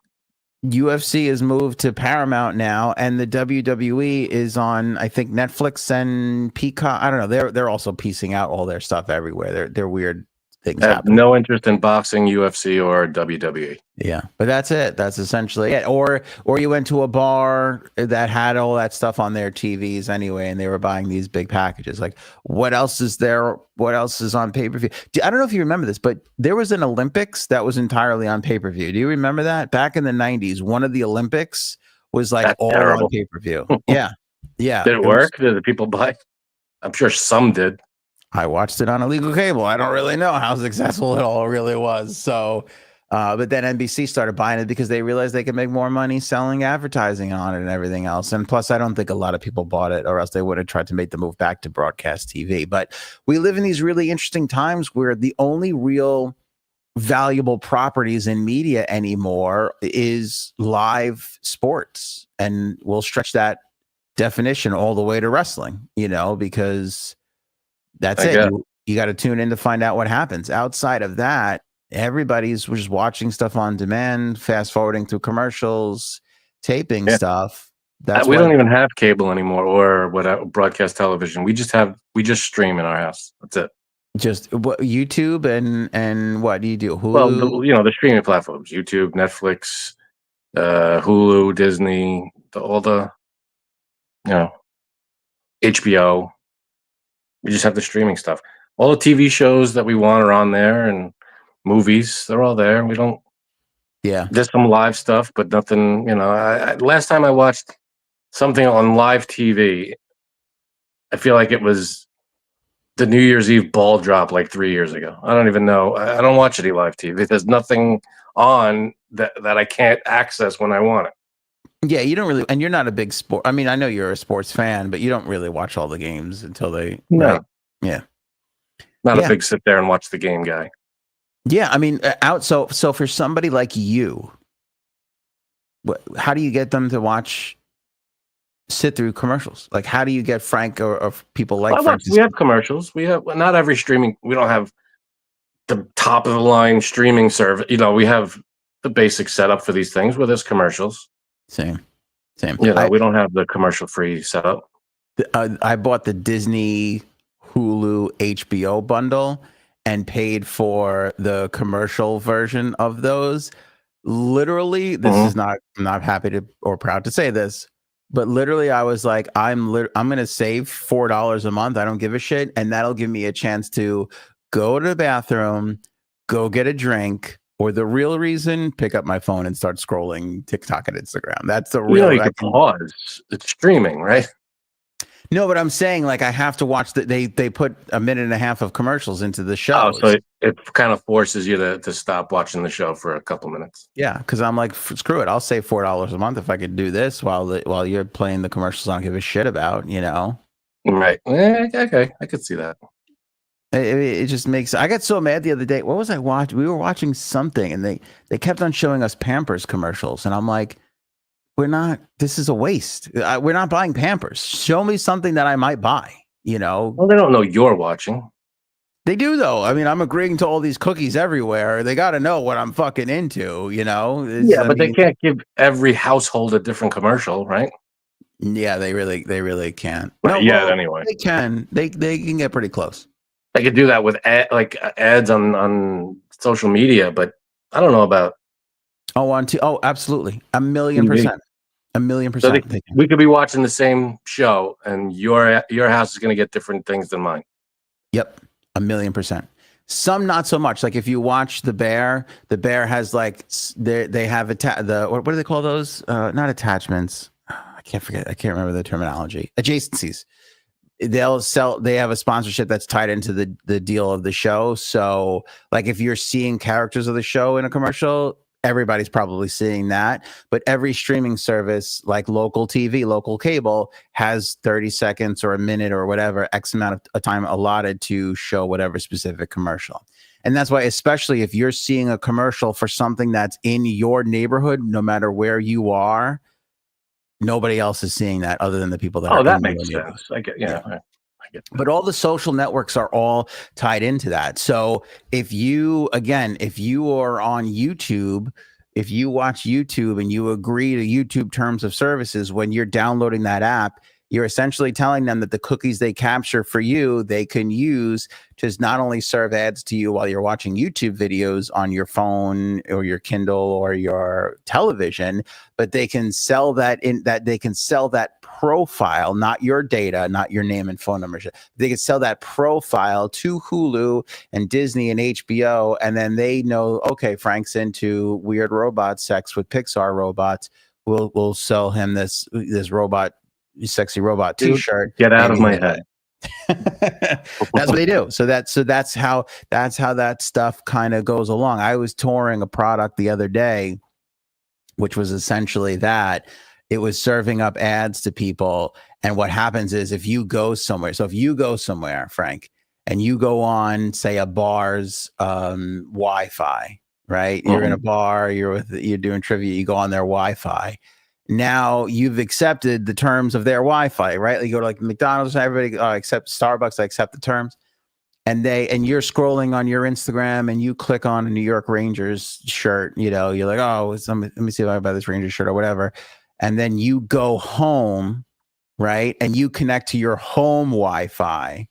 UFC has moved to Paramount now, and the WWE is on, I think, Netflix and Peacock. I don't know. They're also piecing out all their stuff everywhere. They're weird things. I have no interest in boxing, UFC, or WWE. Yeah, but that's it. That's essentially it. Or you went to a bar that had all that stuff on their TVs anyway, and they were buying these big packages. Like, what else is there? What else is on pay-per-view? I don't know if you remember this, but there was an Olympics that was entirely on pay-per-view. Do you remember that? Back in the 90s, one of the Olympics was like That's all terrible. on pay-per-view. Yeah. Did it work? Did the people buy? I'm sure some did. I watched it on illegal cable. I don't really know how successful it all really was. So, but then NBC started buying it because they realized they could make more money selling advertising on it and everything else. And plus, I don't think a lot of people bought it, or else they would have tried to make the move back to broadcast TV. But we live in these really interesting times where the only real valuable properties in media anymore is live sports. And we'll stretch that definition all the way to wrestling, you know, because that's it. You got to tune in to find out what happens. Outside of that, everybody's just watching stuff on demand, fast forwarding through commercials, taping stuff. We don't even have cable anymore or broadcast television. We just stream in our house. That's it. Just what, YouTube and what do you do? Hulu? Well, the streaming platforms: YouTube, Netflix, Hulu, Disney, all the HBO. We just have the streaming stuff. All the TV shows that we want are on there, and movies, they're all there. We don't. Yeah. There's some live stuff, but nothing. Last time I watched something on live TV, I feel like it was the New Year's Eve ball drop like 3 years ago. I don't even know. I don't watch any live TV. There's nothing on that I can't access when I want it. Yeah, you don't really, and you're not a big sport. I mean, I know you're a sports fan, but you don't really watch all the games until they. No. Right? Yeah. Not a big sit there and watch the game guy. Yeah, I mean, So for somebody like you, how do you get them to sit through commercials? Like, how do you get Frank or people like Frank? We have commercials. We have not every streaming. We don't have the top of the line streaming service. We have the basic setup for these things where there's commercials. Same. We don't have the commercial free setup. I bought the Disney, Hulu, HBO bundle and paid for the commercial version of those. Literally, this is not. I'm not happy to or proud to say this, but literally, I was like, I'm going to save $4 a month. I don't give a shit, and that'll give me a chance to go to the bathroom, go get a drink. Or the real reason, pick up my phone and start scrolling TikTok and Instagram. That's the real. You can pause. It's streaming, right? No, but I'm saying like I have to watch that. They put a minute and a half of commercials into the Oh, shows. so it kind of forces you to stop watching the show for a couple minutes. Yeah, because I'm like, screw it. I'll save $4 a month if I could do this while you're playing the commercials I don't give a shit about. Right. Okay. I could see that. It just makes. I got so mad the other day. What was I watching? We were watching something, and they kept on showing us Pampers commercials, and I'm like, we're not. This is a waste. We're not buying Pampers. Show me something that I might buy. Well, they don't know you're watching. They do though. I mean, I'm agreeing to all these cookies everywhere. They got to know what I'm fucking into. They can't give every household a different commercial, right? Yeah, they really can't. Anyway, they can. They can get pretty close. They could do that with ads on social media, but I don't know about. Oh, absolutely, 1,000,000%, 1,000,000%. So we could be watching the same show, and your house is going to get different things than mine. Yep, 1,000,000%. Some not so much. Like if you watch The Bear has like they have what do they call those? Not attachments. I can't remember the terminology. Adjacencies. They have a sponsorship that's tied into the deal of the show. So like if you're seeing characters of the show in a commercial, everybody's probably seeing that. But every streaming service, like local TV, local cable, has 30 seconds or a minute or whatever, X amount of time allotted to show whatever specific commercial. And that's why, especially if you're seeing a commercial for something that's in your neighborhood, no matter where you are, nobody else is seeing that other than the people that are. That makes sense. I get that. But all the social networks are all tied into that. So if you are on YouTube, if you watch YouTube and you agree to YouTube terms of services, when you're downloading that app, you're essentially telling them that the cookies they capture for you, they can use to not only serve ads to you while you're watching YouTube videos on your phone or your Kindle or your television, but they can sell that profile, not your data, not your name and phone number. They can sell that profile to Hulu and Disney and HBO, and then they know, okay, Frank's into weird robot sex with Pixar robots. We'll sell him this sexy robot T-shirt. Get out of my head. That's what they do. So that's how that stuff kind of goes along. I was touring a product the other day, which was essentially that. It was serving up ads to people. And what happens is if you go somewhere, Frank, and you go on, say, a bar's Wi-Fi, right? You're in a bar, you're doing trivia, you go on their Wi-Fi. Now you've accepted the terms of their Wi-Fi, right? You go to like McDonald's, everybody accept Starbucks, I accept the terms. And you're scrolling on your Instagram and you click on a New York Rangers shirt, you're like, oh, let me see if I can buy this Rangers shirt or whatever. And then you go home, right? And you connect to your home Wi-Fi.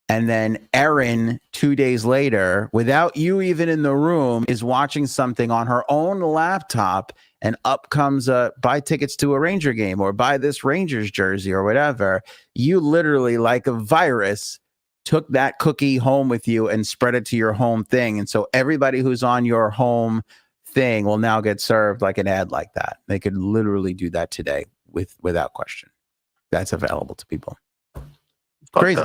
And then Erin, 2 days later, without you even in the room, is watching something on her own laptop, and up comes buy tickets to a Ranger game or buy this Rangers jersey or whatever. You literally, like a virus, took that cookie home with you and spread it to your home thing. And so everybody who's on your home thing will now get served like an ad like that. They could literally do that today without question. That's available to people. Crazy.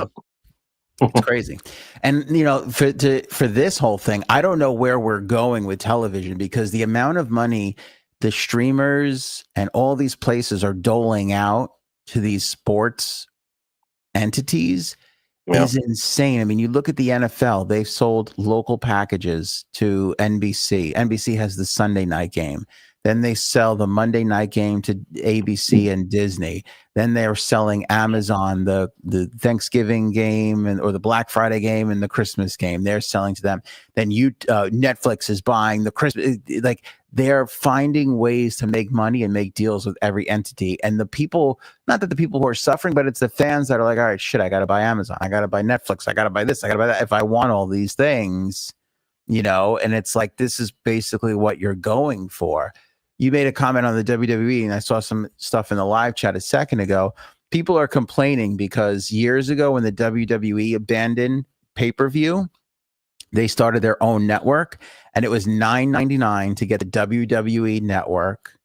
It's crazy. And for this whole thing, I don't know where we're going with television, because the amount of money the streamers and all these places are doling out to these sports entities is insane. I mean, you look at the NFL, they've sold local packages to NBC. NBC has the Sunday night game. Then they sell the Monday night game to ABC and Disney. Then they're selling Amazon the Thanksgiving game or the Black Friday game and the Christmas game. They're selling to them. Then Netflix is buying the Christmas. Like, they're finding ways to make money and make deals with every entity. And the people, not that the people who are suffering, but it's the fans that are like, all right, shit, I got to buy Amazon. I got to buy Netflix. I got to buy this. I got to buy that. If I want all these things, and it's like, this is basically what you're going for. You made a comment on the WWE, and I saw some stuff in the live chat a second ago. People are complaining because years ago when the WWE abandoned pay-per-view, they started their own network, and it was $9.99 to get the WWE network.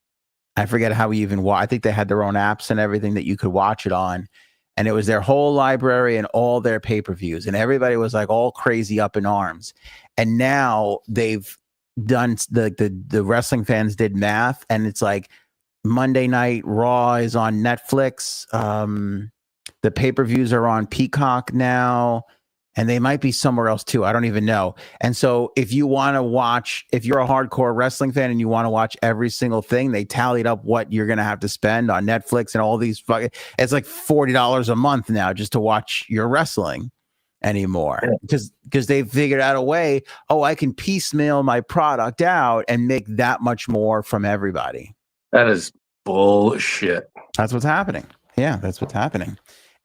I forget how we even watch. I think they had their own apps and everything that you could watch it on. and it was their whole library and all their pay-per-views, and everybody was like all crazy up in arms. And now they've done the wrestling fans did math, and it's like Monday Night Raw is on Netflix. The pay-per-views are on Peacock now, and they might be somewhere else too. I don't even know. And so if you want to watch, if you're a hardcore wrestling fan and you want to watch every single thing, they tallied up what you're going to have to spend on Netflix and all these fucking, it's like $40 a month now just to watch your wrestling anymore. Because they've figured out a way, I can piecemeal my product out and make that much more from everybody. That is bullshit. That's what's happening. Yeah, that's what's happening.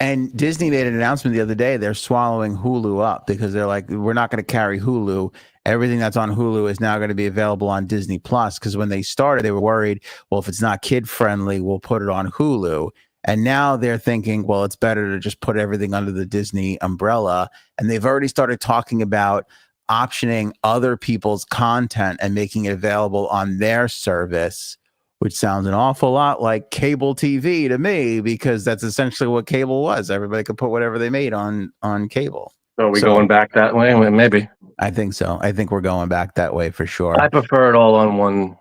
And Disney made an announcement the other day. They're swallowing Hulu up because they're like, we're not going to carry Hulu. Everything that's on Hulu is now going to be available on Disney Plus. Because when they started, they were worried, well, if it's not kid friendly, we'll put it on Hulu. And now they're thinking, well, it's better to just put everything under the Disney umbrella. And they've already started talking about optioning other people's content and making it available on their service, which sounds an awful lot like cable TV to me, because that's essentially what cable was. Everybody could put whatever they made on cable. So are we going back that way? Well, maybe. I think so. I think we're going back that way for sure. I prefer it all on one.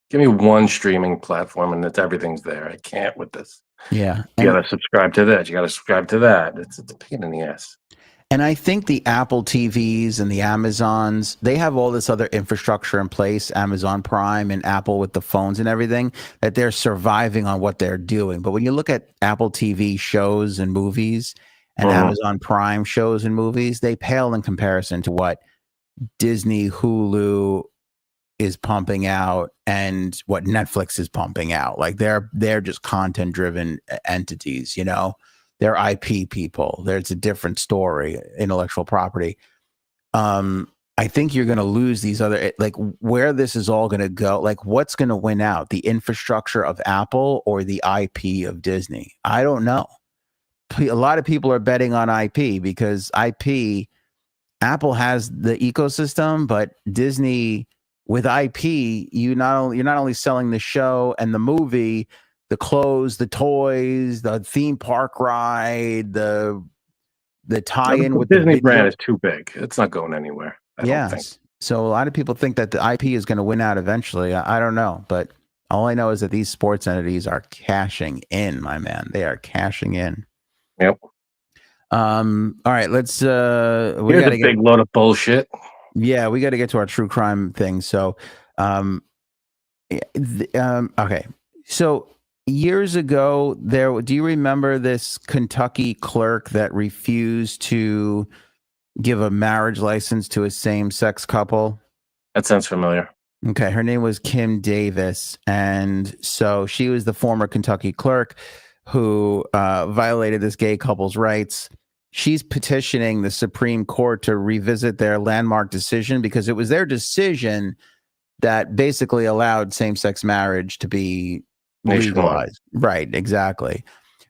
Give me one streaming platform and everything's there. I can't with this. Yeah. You got to subscribe to this. You got to subscribe to that. It's a pain in the ass. And I think the Apple TVs and the Amazons, they have all this other infrastructure in place, Amazon Prime and Apple with the phones and everything, that they're surviving on what they're doing. But when you look at Apple TV shows and movies and Amazon Prime shows and movies, they pale in comparison to what Disney, Hulu is pumping out and what Netflix is pumping out. Like they're just content-driven entities, you know? They're IP people. There's a different story, intellectual property. I think you're going to lose these other, like where this is all going to go. Like what's going to win out, the infrastructure of Apple or the IP of Disney? I don't know. A lot of people are betting on IP because Apple has the ecosystem, but Disney with IP, you're not only selling the show and the movie, the clothes, the toys, the theme park ride, the tie-in with Disney the brand is too big. It's not going anywhere. I don't think. So a lot of people think that the IP is going to win out eventually. I don't know, but all I know is that these sports entities are cashing in, my man. They are cashing in. Yep. All right, let's Here's a big load of bullshit. Yeah, we got to get to our true crime thing. So okay. So years ago, do you remember this Kentucky clerk that refused to give a marriage license to a same-sex couple? That sounds familiar. Okay, her name was Kim Davis, and so she was the former Kentucky clerk who violated this gay couple's rights. She's petitioning the Supreme Court to revisit their landmark decision because it was their decision that basically allowed same-sex marriage to be legalized. Right, exactly.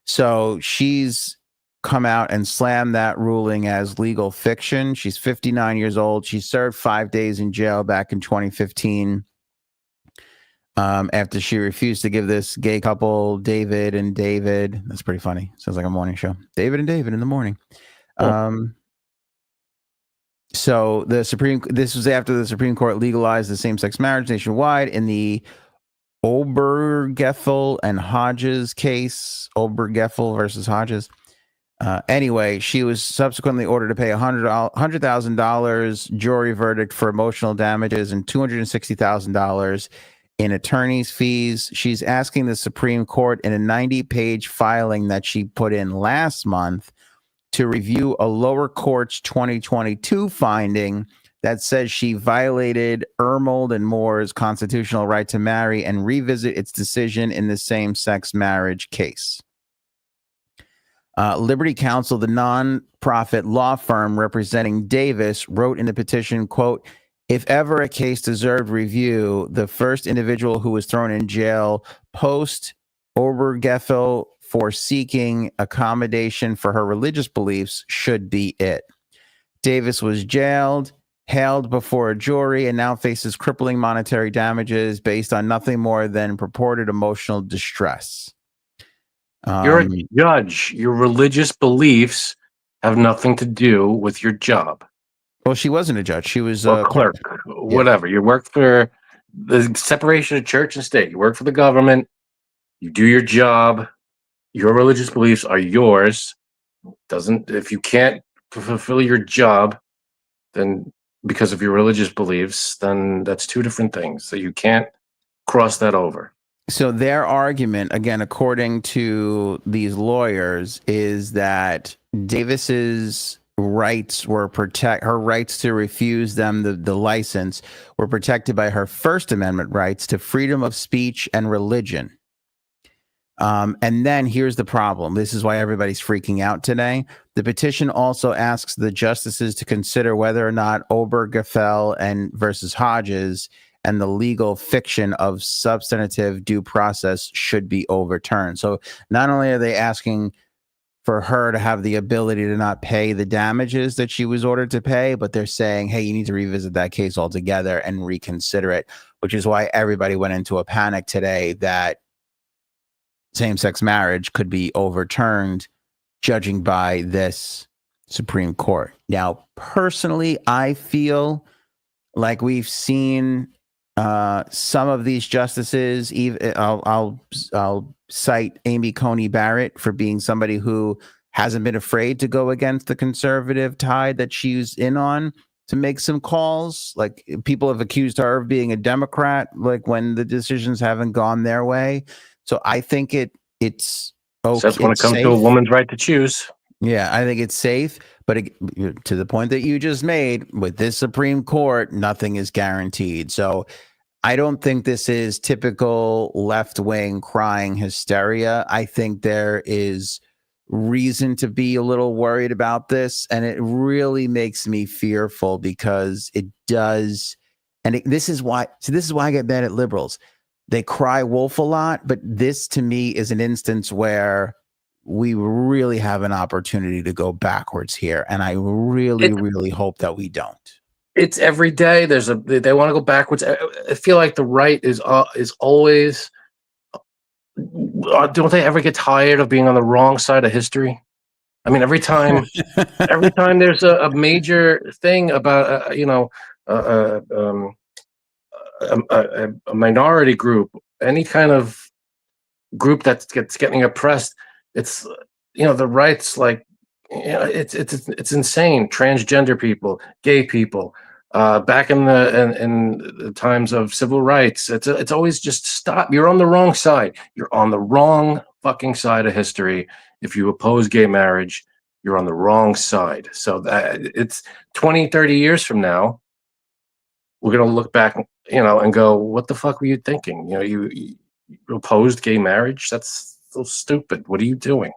So she's come out and slammed that ruling as legal fiction. She's 59 years old. She served 5 days in jail back in 2015 after she refused to give this gay couple, David and David. That's pretty funny. Sounds like a morning show. David and David in the morning. So this was after the Supreme Court legalized the same-sex marriage nationwide in the Obergefell and Hodges case. Obergefell versus Hodges. Anyway, she was subsequently ordered to pay $100,000 jury verdict for emotional damages and $260,000 in attorney's fees. She's asking the Supreme Court in a 90-page filing that she put in last month to review a lower court's 2022 finding that says she violated Ermold and Moore's constitutional right to marry and revisit its decision in the same-sex marriage case. Liberty Counsel, the nonprofit law firm representing Davis, wrote in the petition, quote, "If ever a case deserved review, the first individual who was thrown in jail post Obergefell for seeking accommodation for her religious beliefs should be it. Davis was jailed, held before a jury, and now faces crippling monetary damages based on nothing more than purported emotional distress." You're a Um, judge. Your religious beliefs have nothing to do with your job. well, she wasn't a judge. She was Or a clerk, yeah. whatever. You work for the separation of church and state. You work for the government. You do your job. Your religious beliefs are yours. Doesn't if you can't fulfill your job, then because of your religious beliefs, then that's two different things. So you can't cross that over. So their argument, again, according to these lawyers, is that Davis's rights were her rights to refuse them the license were protected by her First Amendment rights to freedom of speech and religion. And then here's the problem. This is why everybody's freaking out today. The petition also asks the justices to consider whether or not Obergefell and versus Hodges and the legal fiction of substantive due process should be overturned. So not only are they asking for her to have the ability to not pay the damages that she was ordered to pay, but they're saying, hey, you need to revisit that case altogether and reconsider it, which is why everybody went into a panic today that same-sex marriage could be overturned, judging by this Supreme Court. Now, personally, I feel like we've seen some of these justices. I'll cite Amy Coney Barrett for being somebody who hasn't been afraid to go against the conservative tide that she's in on to make some calls. Like, people have accused her of being a Democrat, like when the decisions haven't gone their way. So I think it's okay. That's when it comes safe. to a woman's right to choose. Yeah, I think it's safe, but to the point that you just made, with this Supreme Court, nothing is guaranteed. So I don't think this is typical left-wing crying hysteria. I think there is reason to be a little worried about this, and it really makes me fearful because it does. And this is why I get mad at liberals. They cry wolf a lot, but this to me is an instance where we really have an opportunity to go backwards here. And I really hope that we don't. It's every day. They want to go backwards. I feel like the right is always. Don't they ever get tired of being on the wrong side of history? I mean, every time there's a major thing about a minority group, any kind of group that gets getting oppressed, it's the rights, like, it's insane. Transgender people, gay people, back in the times of civil rights, it's always just stop. You're on the wrong side. You're on the wrong fucking side of history. If you oppose gay marriage, you're on the wrong side. So that it's 20, 30 years from now, we're going to look back, and go, what the fuck were you thinking? You opposed gay marriage? That's so stupid. What are you doing?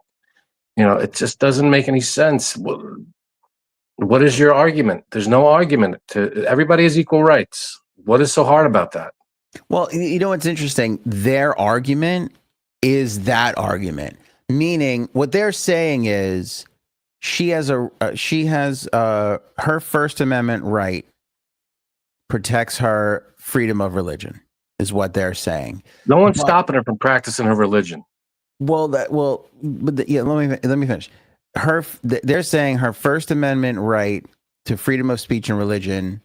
It just doesn't make any sense. What is your argument? There's no argument. Everybody has equal rights. What is so hard about that? Well, what's interesting? Their argument is that argument, meaning what they're saying is she has her First Amendment right protects her freedom of religion, is what they're saying. No one's stopping her from practicing her religion. Let me finish. They're saying her First Amendment right to freedom of speech and religion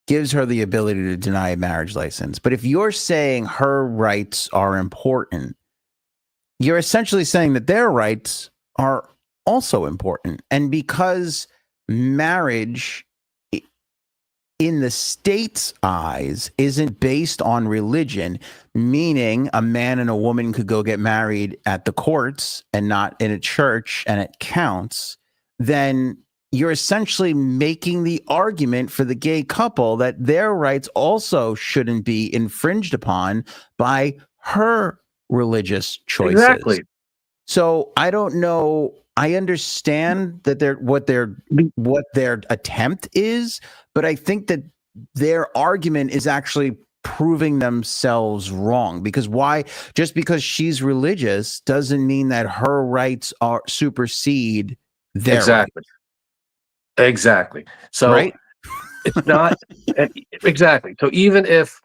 gives her the ability to deny a marriage license. But if you're saying her rights are important, you're essentially saying that their rights are also important. And because marriage in the state's eyes isn't based on religion, meaning a man and a woman could go get married at the courts and not in a church, and it counts, then you're essentially making the argument for the gay couple that their rights also shouldn't be infringed upon by her religious choices. Exactly. So I don't know. I understand that what their attempt is, but I think that their argument is actually proving themselves wrong. Because just because she's religious doesn't mean that her rights are supersede their rights. Exactly. So right? It's not exactly. So even if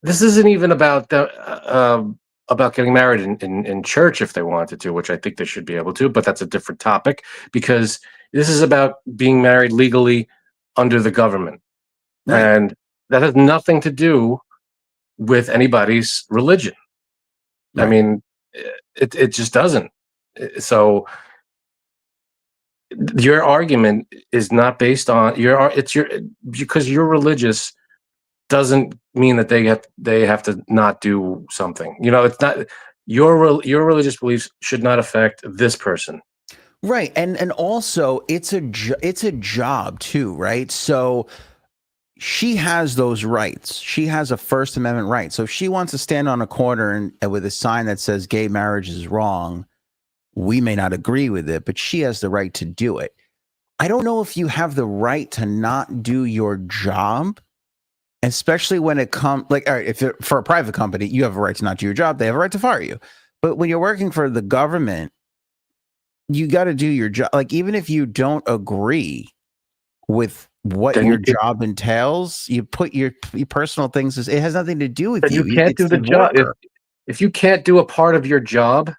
this isn't even about the about getting married in church if they wanted to, which I think they should be able to, but that's a different topic because this is about being married legally under the government. Right. And that has nothing to do with anybody's religion. Right. I mean, it just doesn't. So your argument is not based on because you're religious doesn't mean that they have to not do something. You know, it's not your religious beliefs should not affect this person. Right. And also it's a job too, right? So she has those rights. She has a First Amendment right. So if she wants to stand on a corner and with a sign that says gay marriage is wrong, we may not agree with it, but she has the right to do it. I don't know if you have the right to not do your job, especially when it comes like, all right, if for a private company, you have a right to not do your job. They have a right to fire you. But when you're working for the government, you got to do your job. Like, even if you don't agree with what your job entails, you put your personal things. It has nothing to do with you. You can't do the job. If you can't do a part of your job,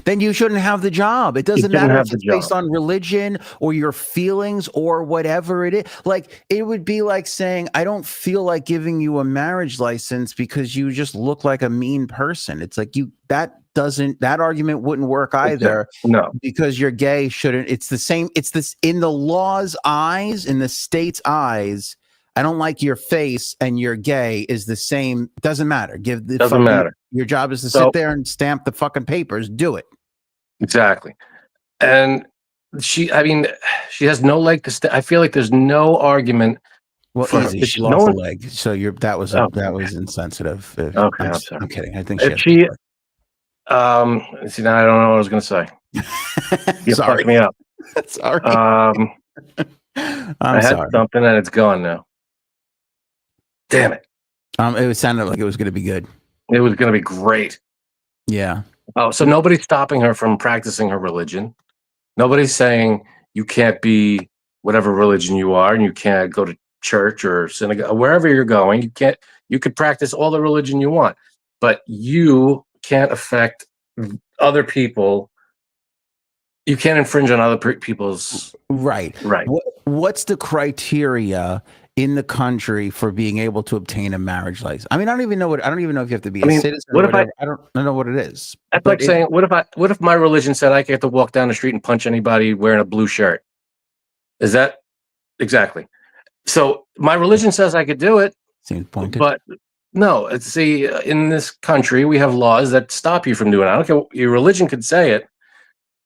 then you shouldn't have the job. It doesn't matter if it's based on religion or your feelings or whatever it is. Like, it would be like saying, I don't feel like giving you a marriage license because you just look like a mean person. It's like that argument wouldn't work either. No, because you're gay shouldn't. It's the same. It's this in the law's eyes, in the state's eyes. I don't like your face and you're gay is the same. Doesn't matter. Doesn't matter. Your job is to sit there and stamp the fucking papers. Do it. Exactly. And she has no leg to I feel like there's no argument. Well, easy. She lost a leg. So that was insensitive. Okay, I'm sorry. I'm kidding. I think see, now I don't know what I was going to say. You fucked me up. Sorry. I had something and it's gone now. Damn it. It sounded like it was going to be good. It was going to be great. Yeah. Oh, so nobody's stopping her from practicing her religion. Nobody's saying you can't be whatever religion you are and you can't go to church or synagogue, wherever you're going. You could practice all the religion you want, but you can't affect other people. You can't infringe on other people's right. What's the criteria in the country for being able to obtain a marriage license? I mean, I don't even know if you have to be a citizen. I don't know what it is. That's like saying, what if my religion said I get to walk down the street and punch anybody wearing a blue shirt? Is that exactly? So my religion says I could do it. Seems pointed. But no, in this country, we have laws that stop you from doing it. I don't care. Your religion could say it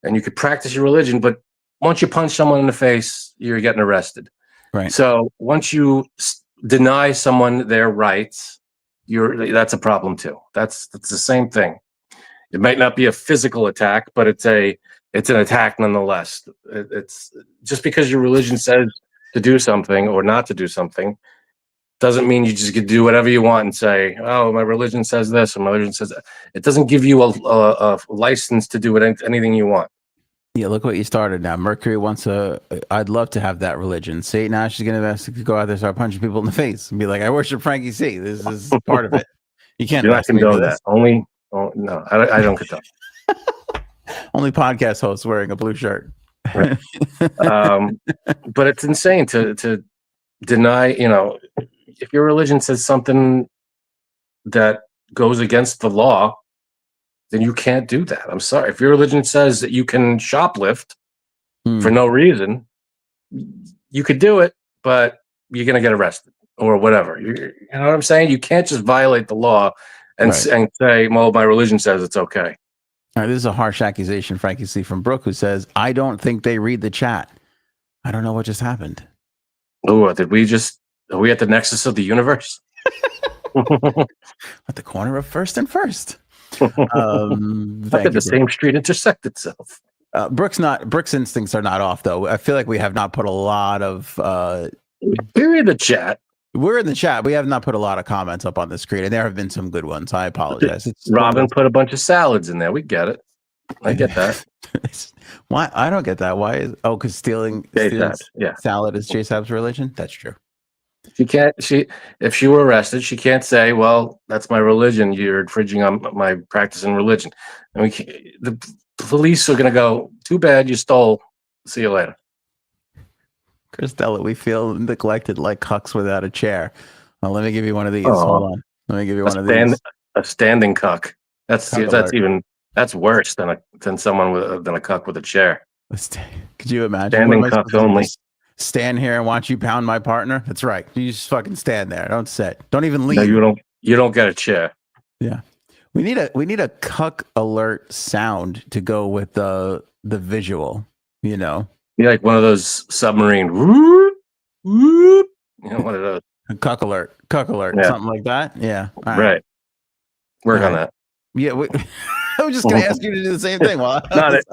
and you could practice your religion, but once you punch someone in the face, you're getting arrested. Right. So once you deny someone their rights, that's a problem too. That's the same thing. It might not be a physical attack, but it's an attack nonetheless. It's just because your religion says to do something or not to do something doesn't mean you just could do whatever you want and say, oh, my religion says this or my religion says that. It doesn't give you a license to do anything you want. Yeah, look what you started now. Mercury wants I'd love to have that religion. See, now she's going to go out there and start punching people in the face and be like, I worship Frankie C. This is part of it. You can't. You're not going to know that. No, I don't get that. Only podcast hosts wearing a blue shirt. Right. But it's insane to deny, if your religion says something that goes against the law, then you can't do that. I'm sorry. If your religion says that you can shoplift for no reason, you could do it, but you're going to get arrested or whatever. You know what I'm saying? You can't just violate the law and say, well, my religion says it's okay. All right, this is a harsh accusation, Frankie C. from Brooke, who says, I don't think they read the chat. I don't know what just happened. Oh, are we at the nexus of the universe? At the corner of First and First. How could the same street intersect itself? Brooke's instincts are not off, though. I feel like we have not put a lot of we're in the chat. We're in the chat. We have not put a lot of comments up on the screen, and there have been some good ones. I apologize. Robin put a bunch of salads in there. We get it. I get that. Why? I don't get that. Why is because stealing salad is J-Sab's religion? That's true. She can't. If she were arrested, she can't say, "Well, that's my religion. You're infringing on my practice in religion." And the police are going to go, "Too bad, you stole. See you later." Christella, we feel neglected like cucks without a chair. Well, let me give you one of these. Oh, Hold on. Let me give you one of these. A standing cuck. That's Cuck alert. that's worse than a cuck with a chair. Could you imagine? Standing cucks only. Stand here and watch you pound my partner? That's right. You just fucking stand there. Don't sit. Don't even lean. No, you don't get a chair. Yeah. We need a cuck alert sound to go with the visual, you know. You like one of those submarine whoop, whoop, one of those. Cuck alert, yeah. Something like that. Yeah. Right. Work on that. Yeah, I was just gonna ask you to do the same thing. Well, not it.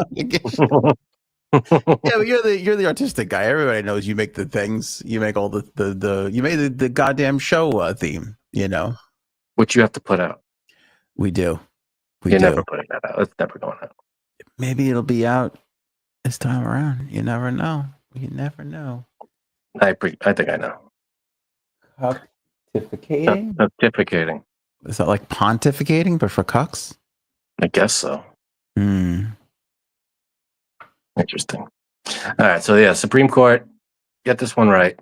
Yeah, but you're the artistic guy. Everybody knows you make the things. You make all you made the goddamn show theme. You know, which you have to put out. We do. You're never putting that out. It's never going out. Maybe it'll be out this time around. You never know. You never know. I think I know. Pontificating? Pontificating. Is that like pontificating, but for cucks? I guess so. Interesting. All right. So, yeah, Supreme Court, get this one right.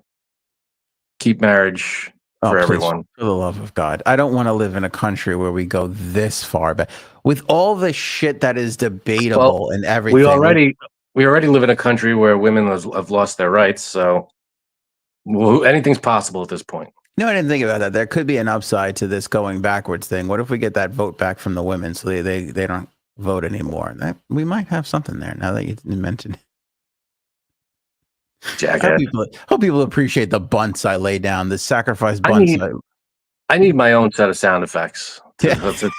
Keep marriage for everyone. For the love of God. I don't want to live in a country where we go this far back. With all the shit that is debatable and everything. We already live in a country where women have lost their rights. So anything's possible at this point. No, I didn't think about that. There could be an upside to this going backwards thing. What if we get that vote back from the women so they don't vote anymore? We might have something there now that you mentioned it. Hope people appreciate the bunts I lay down, the sacrifice bunts. I need my own set of sound effects to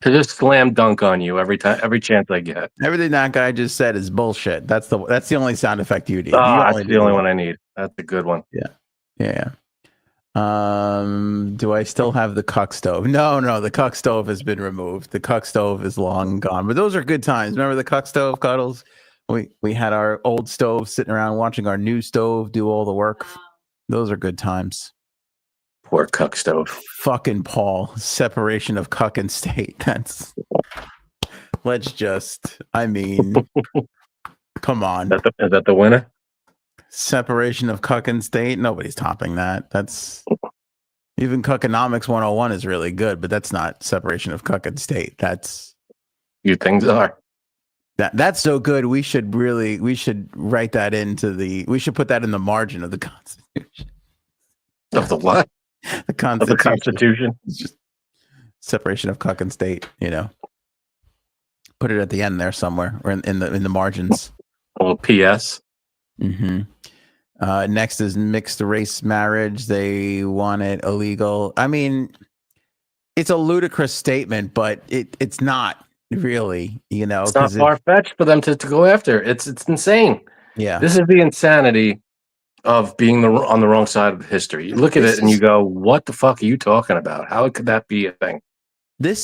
just slam dunk on you every chance I get. Everything that guy just said is bullshit. That's the only sound effect you need. That's the only one I need. That's a good one. Yeah. Do I still have the cuck stove? No, the cuck stove has been removed. The cuck stove is long gone. But those are good times. Remember the cuck stove, Cuddles? We had our old stove sitting around watching our new stove do all the work. Those are good times. Poor cuck stove. Fucking Paul. Separation of cuck and state. Come on. Is that the winner? Separation of cuck and state. Nobody's topping that. That's even Cuckonomics 101 is really good, but that's not separation of cuck and state. You things are. That's so good. We should write that we should put that in the margin of the Constitution. Of the what? The Constitution. Of the Constitution. It's just separation of cuck and state, Put it at the end there somewhere or in the margins. A little PS. Mm-hmm. Next is mixed race marriage. They want it illegal. I mean, it's a ludicrous statement, but it's not really, It's not far-fetched for them to go after. It's insane. Yeah. This is the insanity of being on the wrong side of history. You look at it and you go, what the fuck are you talking about? How could that be a thing?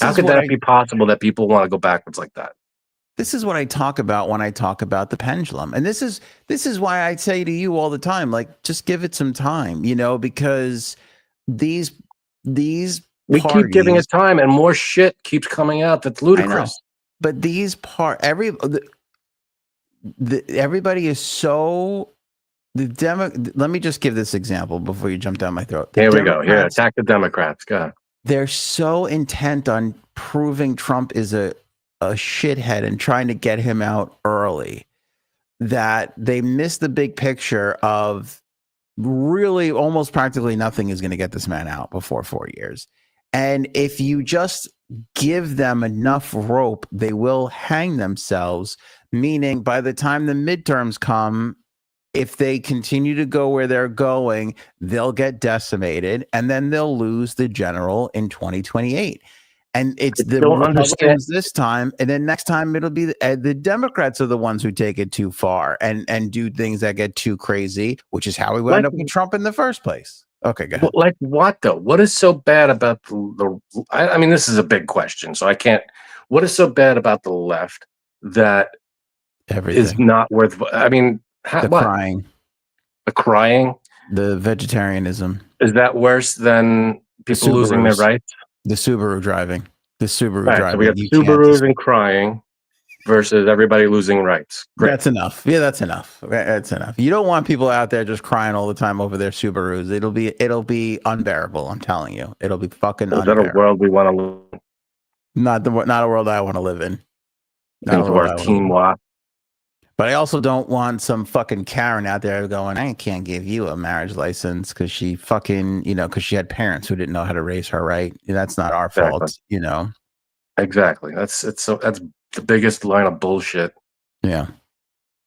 How could that be possible that people want to go backwards like that? This is what I talk about when I talk about the pendulum. And this is why I say to you all the time, like, just give it some time, because these we keep giving it time and more shit keeps coming out that's ludicrous. But everybody is so let me just give this example before you jump down my throat. Here we go. Yeah, attack the Democrats. Go ahead. They're so intent on proving Trump is a shithead and trying to get him out early that they miss the big picture of really almost practically nothing is going to get this man out before 4 years. And if you just give them enough rope, they will hang themselves, meaning by the time the midterms come, if they continue to go where they're going, they'll get decimated and then they'll lose the general in 2028. And it's the Republicans this time, and then next time it'll be the Democrats are the ones who take it too far and do things that get too crazy, which is how we wound up with Trump in the first place. Okay, go ahead. Like what though? What is so bad about I mean, this is a big question, so I can't. What is so bad about the left that everything is not worth? I mean, crying. The crying. The vegetarianism. Is that worse than people losing their rights? The Subaru driving. The Subaru Right, driving. so we got Subarus and crying versus everybody losing rights. Great. That's enough. Yeah, that's enough. That's enough. You don't want people out there just crying all the time over their Subarus. It'll be unbearable. I'm telling you, it'll be fucking unbearable. Is that a world we want to live in? Not a world I want to live in. Not Into our quinoa. But I also don't want some fucking Karen out there going, I can't give you a marriage license because she fucking, because she had parents who didn't know how to raise her right. That's not our fault, Exactly. That's the biggest line of bullshit. Yeah.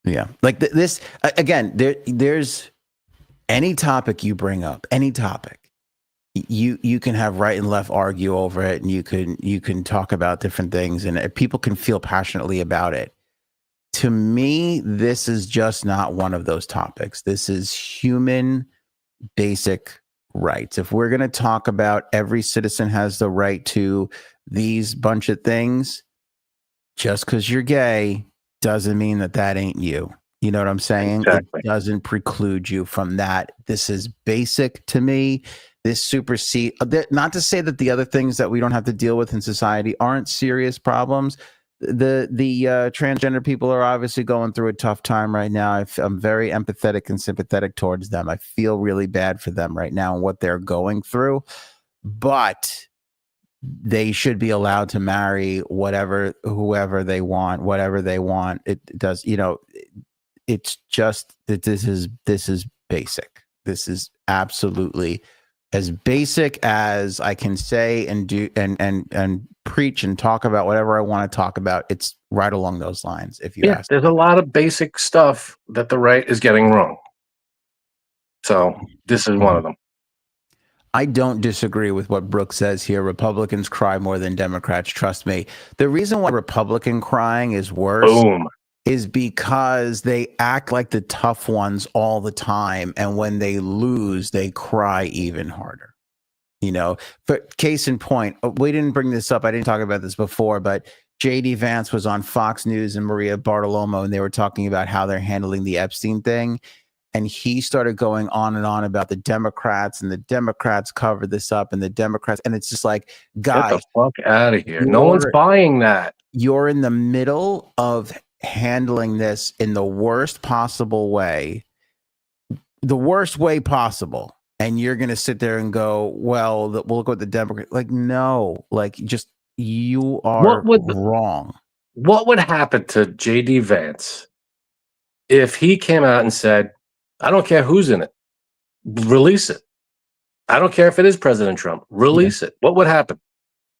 Yeah. Like this, again, there's any topic you bring up, any topic, you can have right and left argue over it, and you can talk about different things, and people can feel passionately about it. To me, this is just not one of those topics. This is human basic rights. If we're going to talk about every citizen has the right to these bunch of things, just because you're gay doesn't mean that ain't you. You know what I'm saying? Exactly. It doesn't preclude you from that. This is basic to me. This supersedes, not to say that the other things that we don't have to deal with in society aren't serious problems. The transgender people are obviously going through a tough time right now. I'm very empathetic and sympathetic towards them. I feel really bad for them right now and what they're going through, but they should be allowed to marry whoever they want, whatever they want. It does, it's just that this is basic. This is absolutely as basic as I can say and do and preach and talk about whatever I want to talk about. It's right along those lines. If you ask, there's a lot of basic stuff that the right is getting wrong. So this is one of them. I don't disagree with what Brooke says here. Republicans cry more than Democrats. Trust me. The reason why Republican crying is worse is because they act like the tough ones all the time. And when they lose, they cry even harder. But case in point, we didn't bring this up. I didn't talk about this before, but JD Vance was on Fox News and Maria Bartiromo, and they were talking about how they're handling the Epstein thing. And he started going on and on about the Democrats, and the Democrats covered this up, and the Democrats, and it's just like, guys, get the fuck out of here. No one's buying that. You're in the middle of handling this in the worst possible way, the worst way possible. And you're going to sit there and go, well, we'll go with the Democrat. Like, no, just you are wrong. What would happen to JD Vance if he came out and said, I don't care who's in it, release it. I don't care if it is President Trump, release it. What would happen?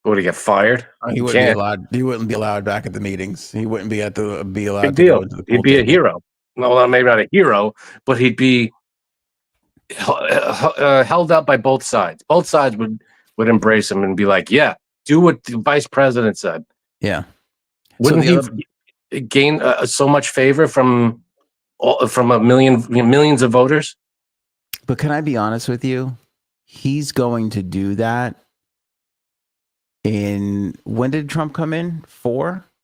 Would he get fired? He wouldn't be allowed. He wouldn't be allowed back at the meetings. He wouldn't be allowed Big to deal. go into the He'd be a hero. No, maybe not a hero, but he'd be held up by both sides. Both sides would embrace him and be like, yeah, do what the vice president said. Yeah. Wouldn't he gain so much favor from millions of voters? But can I be honest with you? He's going to do that when did Trump come in?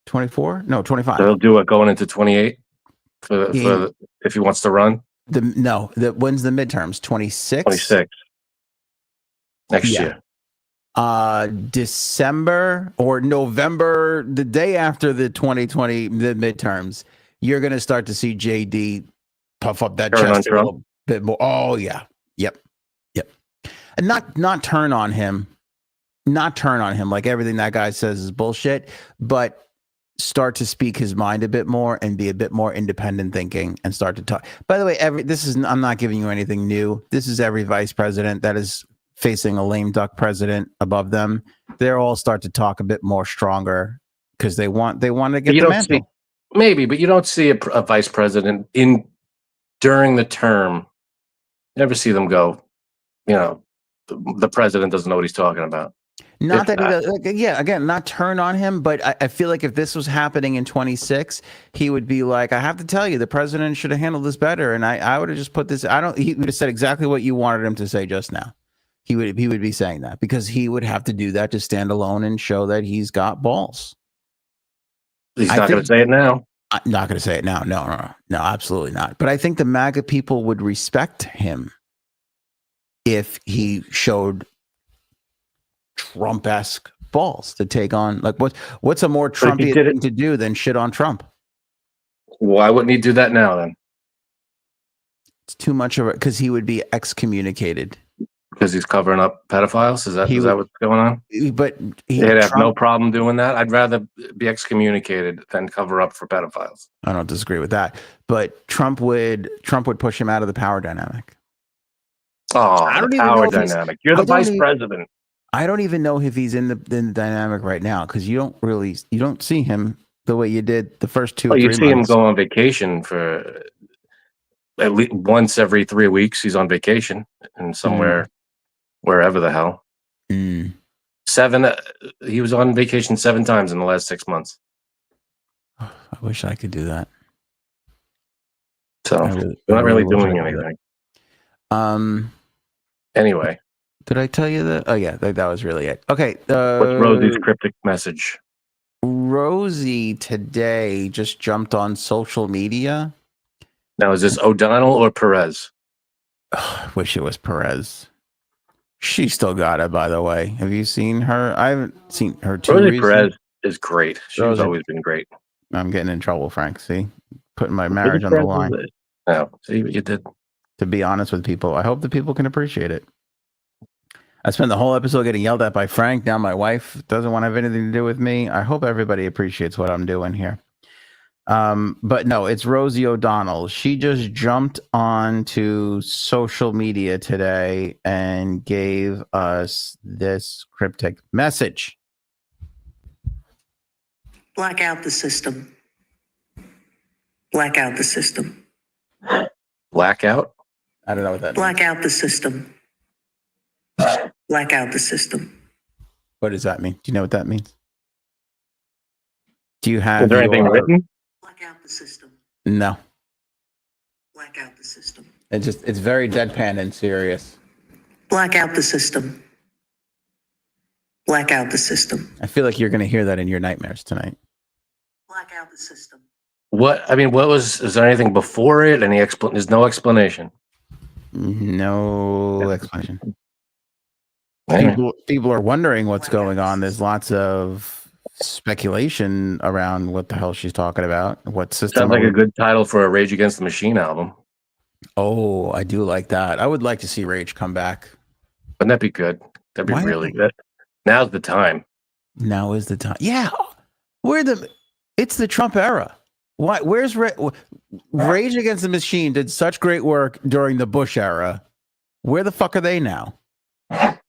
24? No, 25. So he'll do it going into 28 if he wants to run. When's the midterms? 26? 26. Next year. December or November, the day after the 2020 midterms, you're going to start to see JD puff up that chest a little bit more. Oh yeah. Yep. And not turn on him. Not turn on him like everything that guy says is bullshit, but start to speak his mind a bit more and be a bit more independent thinking and start to talk. By the way, I'm not giving you anything new. This is every vice president that is facing a lame duck president above them. They're all start to talk a bit more stronger because they want to get the mantle. Maybe, but you don't see a vice president during the term. You never see them go, the president doesn't know what he's talking about. Not that he does, again, not turn on him, but I feel like if this was happening in 26, he would be like, I have to tell you, the president should have handled this better. And I would have just put this, he would have said exactly what you wanted him to say just now. He would be saying that because he would have to do that to stand alone and show that he's got balls. He's not going to say it now. I'm not going to say it now. No, absolutely not. But I think the MAGA people would respect him if he showed Trump-esque balls to take on. Like, what's a more Trumpian thing to do than shit on Trump? Why wouldn't he do that now then? It's too much of it because he would be excommunicated. Because he's covering up pedophiles? Is that what's going on? But he'd have no problem doing that. I'd rather be excommunicated than cover up for pedophiles. I don't disagree with that. But Trump would push him out of the power dynamic. Oh, the power dynamic. You're the vice president. I don't even know if he's in the dynamic right now because you don't see him the way you did the first 2 or 3 months. You see him go on vacation for at least once every 3 weeks. He's on vacation and somewhere, wherever the hell. He was on vacation 7 times in the last 6 months. I wish I could do that. So we're not really doing anything. Anyway. Did I tell you that? Oh yeah, that was really it. Okay. What's Rosie's cryptic message? Rosie today just jumped on social media. Now, is this O'Donnell or Perez? I wish it was Perez. She still got it, by the way. Have you seen her? I haven't seen her too. Rosie Perez is great. She's always been great. I'm getting in trouble, Frank. See? Putting my marriage on the line. No, see what you did. To be honest with people, I hope the people can appreciate it. I spent the whole episode getting yelled at by Frank. Now my wife doesn't want to have anything to do with me. I hope everybody appreciates what I'm doing here. But no, it's Rosie O'Donnell. She just jumped onto social media today and gave us this cryptic message. Black out the system. Black out the system. Blackout? I don't know what that Black out the system. Black out the system. What does that mean? Do you know what that means? Do you have? Is there anything written? Black out the system. No. Black out the system. It's very deadpan and serious. Black out the system. Black out the system. I feel like you're going to hear that in your nightmares tonight. Black out the system. Is there anything before it? There's no explanation. No explanation. People are wondering what's going on. There's lots of speculation around what the hell she's talking about. What system? Sounds like a good title for a Rage Against the Machine album. Oh, I do like that. I would like to see Rage come back. Wouldn't that be good? That'd be really good. Now's the time. Now is the time. Yeah. It's the Trump era. Why? Where's Rage Against the Machine did such great work during the Bush era. Where the fuck are they now?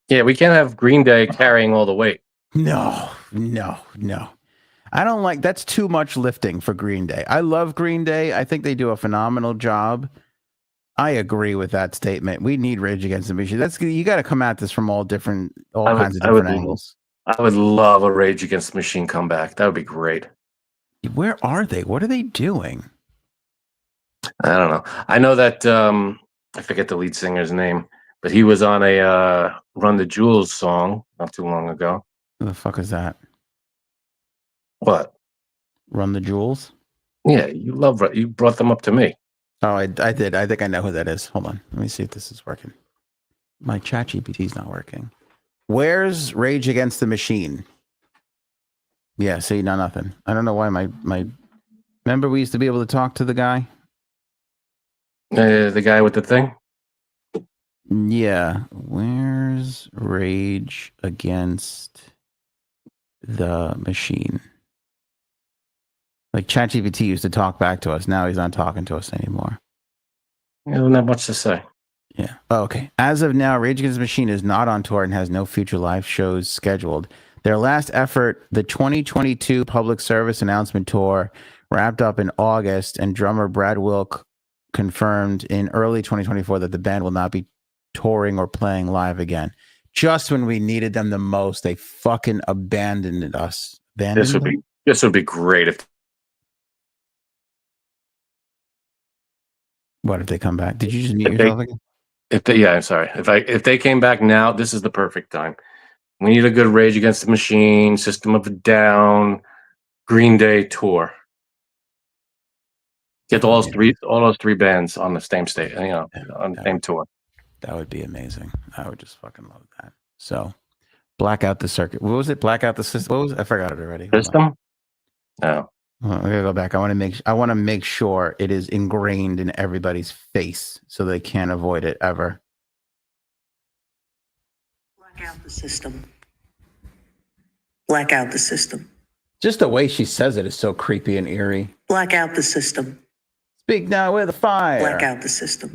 Yeah, we can't have Green Day carrying all the weight. No. I don't like, that's too much lifting for Green Day. I love Green Day. I think they do a phenomenal job. I agree with that statement. We need Rage Against the Machine. You got to come at this from all kinds of different angles. I would love a Rage Against the Machine comeback. That would be great. Where are they? What are they doing? I don't know. I know that I forget the lead singer's name, but he was on a Run the Jewels song not too long ago. Who the fuck is that? What? Run the Jewels? Yeah, you brought them up to me. Oh, I did. I think I know who that is. Hold on. Let me see if this is working. My ChatGPT's not working. Where's Rage Against the Machine? Yeah, see, nothing. I don't know why my remember we used to be able to talk to the guy? The guy with the thing? Yeah. Where's Rage Against the Machine? Like ChatGPT used to talk back to us. Now he's not talking to us anymore. He doesn't have much to say. Yeah. Oh, okay. As of now, Rage Against the Machine is not on tour and has no future live shows scheduled. Their last effort, the 2022 public service announcement tour, wrapped up in August, and drummer Brad Wilk confirmed in early 2024 that the band will not be touring or playing live again. Just when we needed them the most, they fucking abandoned us. This would be great if. What if they come back? Did you just mute yourself again? I'm sorry. If they came back now, this is the perfect time. We need a good Rage Against the Machine, System of a Down, Green Day tour. Get all those three bands on the same stage, on the same tour. That would be amazing. I would just fucking love that. So, black out the circuit. What was it? Black out the system. What was it? I forgot it already. System? No. I gotta go back. I want to make sure it is ingrained in everybody's face so they can't avoid it ever. Black out the system. Black out the system. Just the way she says it is so creepy and eerie. Black out the system. Speak now with a fire. Black out the system.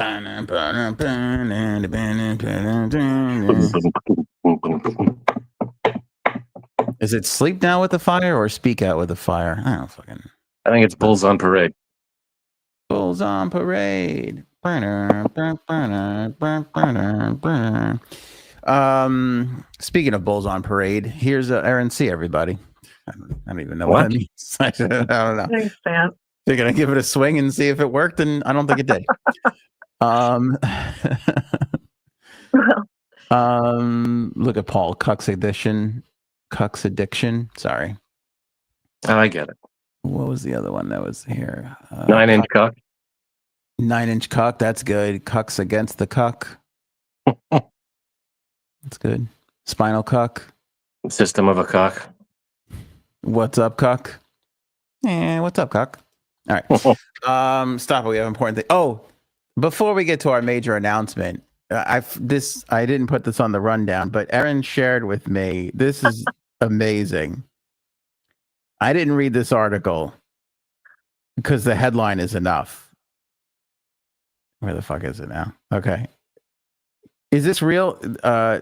Is it sleep now with the fire or speak out with the fire? I don't fucking. I think it's Bulls on Parade. Bulls on Parade. Speaking of Bulls on Parade, here's Aaron C. Everybody, I don't even know what that means. I don't know. Thanks, man. They're gonna give it a swing and see if it worked, and I don't think it did. Look at Paul Cuck's addiction. Sorry. Oh, I get it. What was the other one that was here? 9-inch cuck. 9-inch cuck. That's good. Cucks against the cuck. That's good. Spinal cuck. System of a cuck. What's up, cuck? What's up, cuck? All right. Stop it. We have important thing. Oh, before we get to our major announcement, I didn't put this on the rundown, but Erin shared with me. This is amazing. I didn't read this article because the headline is enough. Where the fuck is it now? Okay. Is this real? Yeah.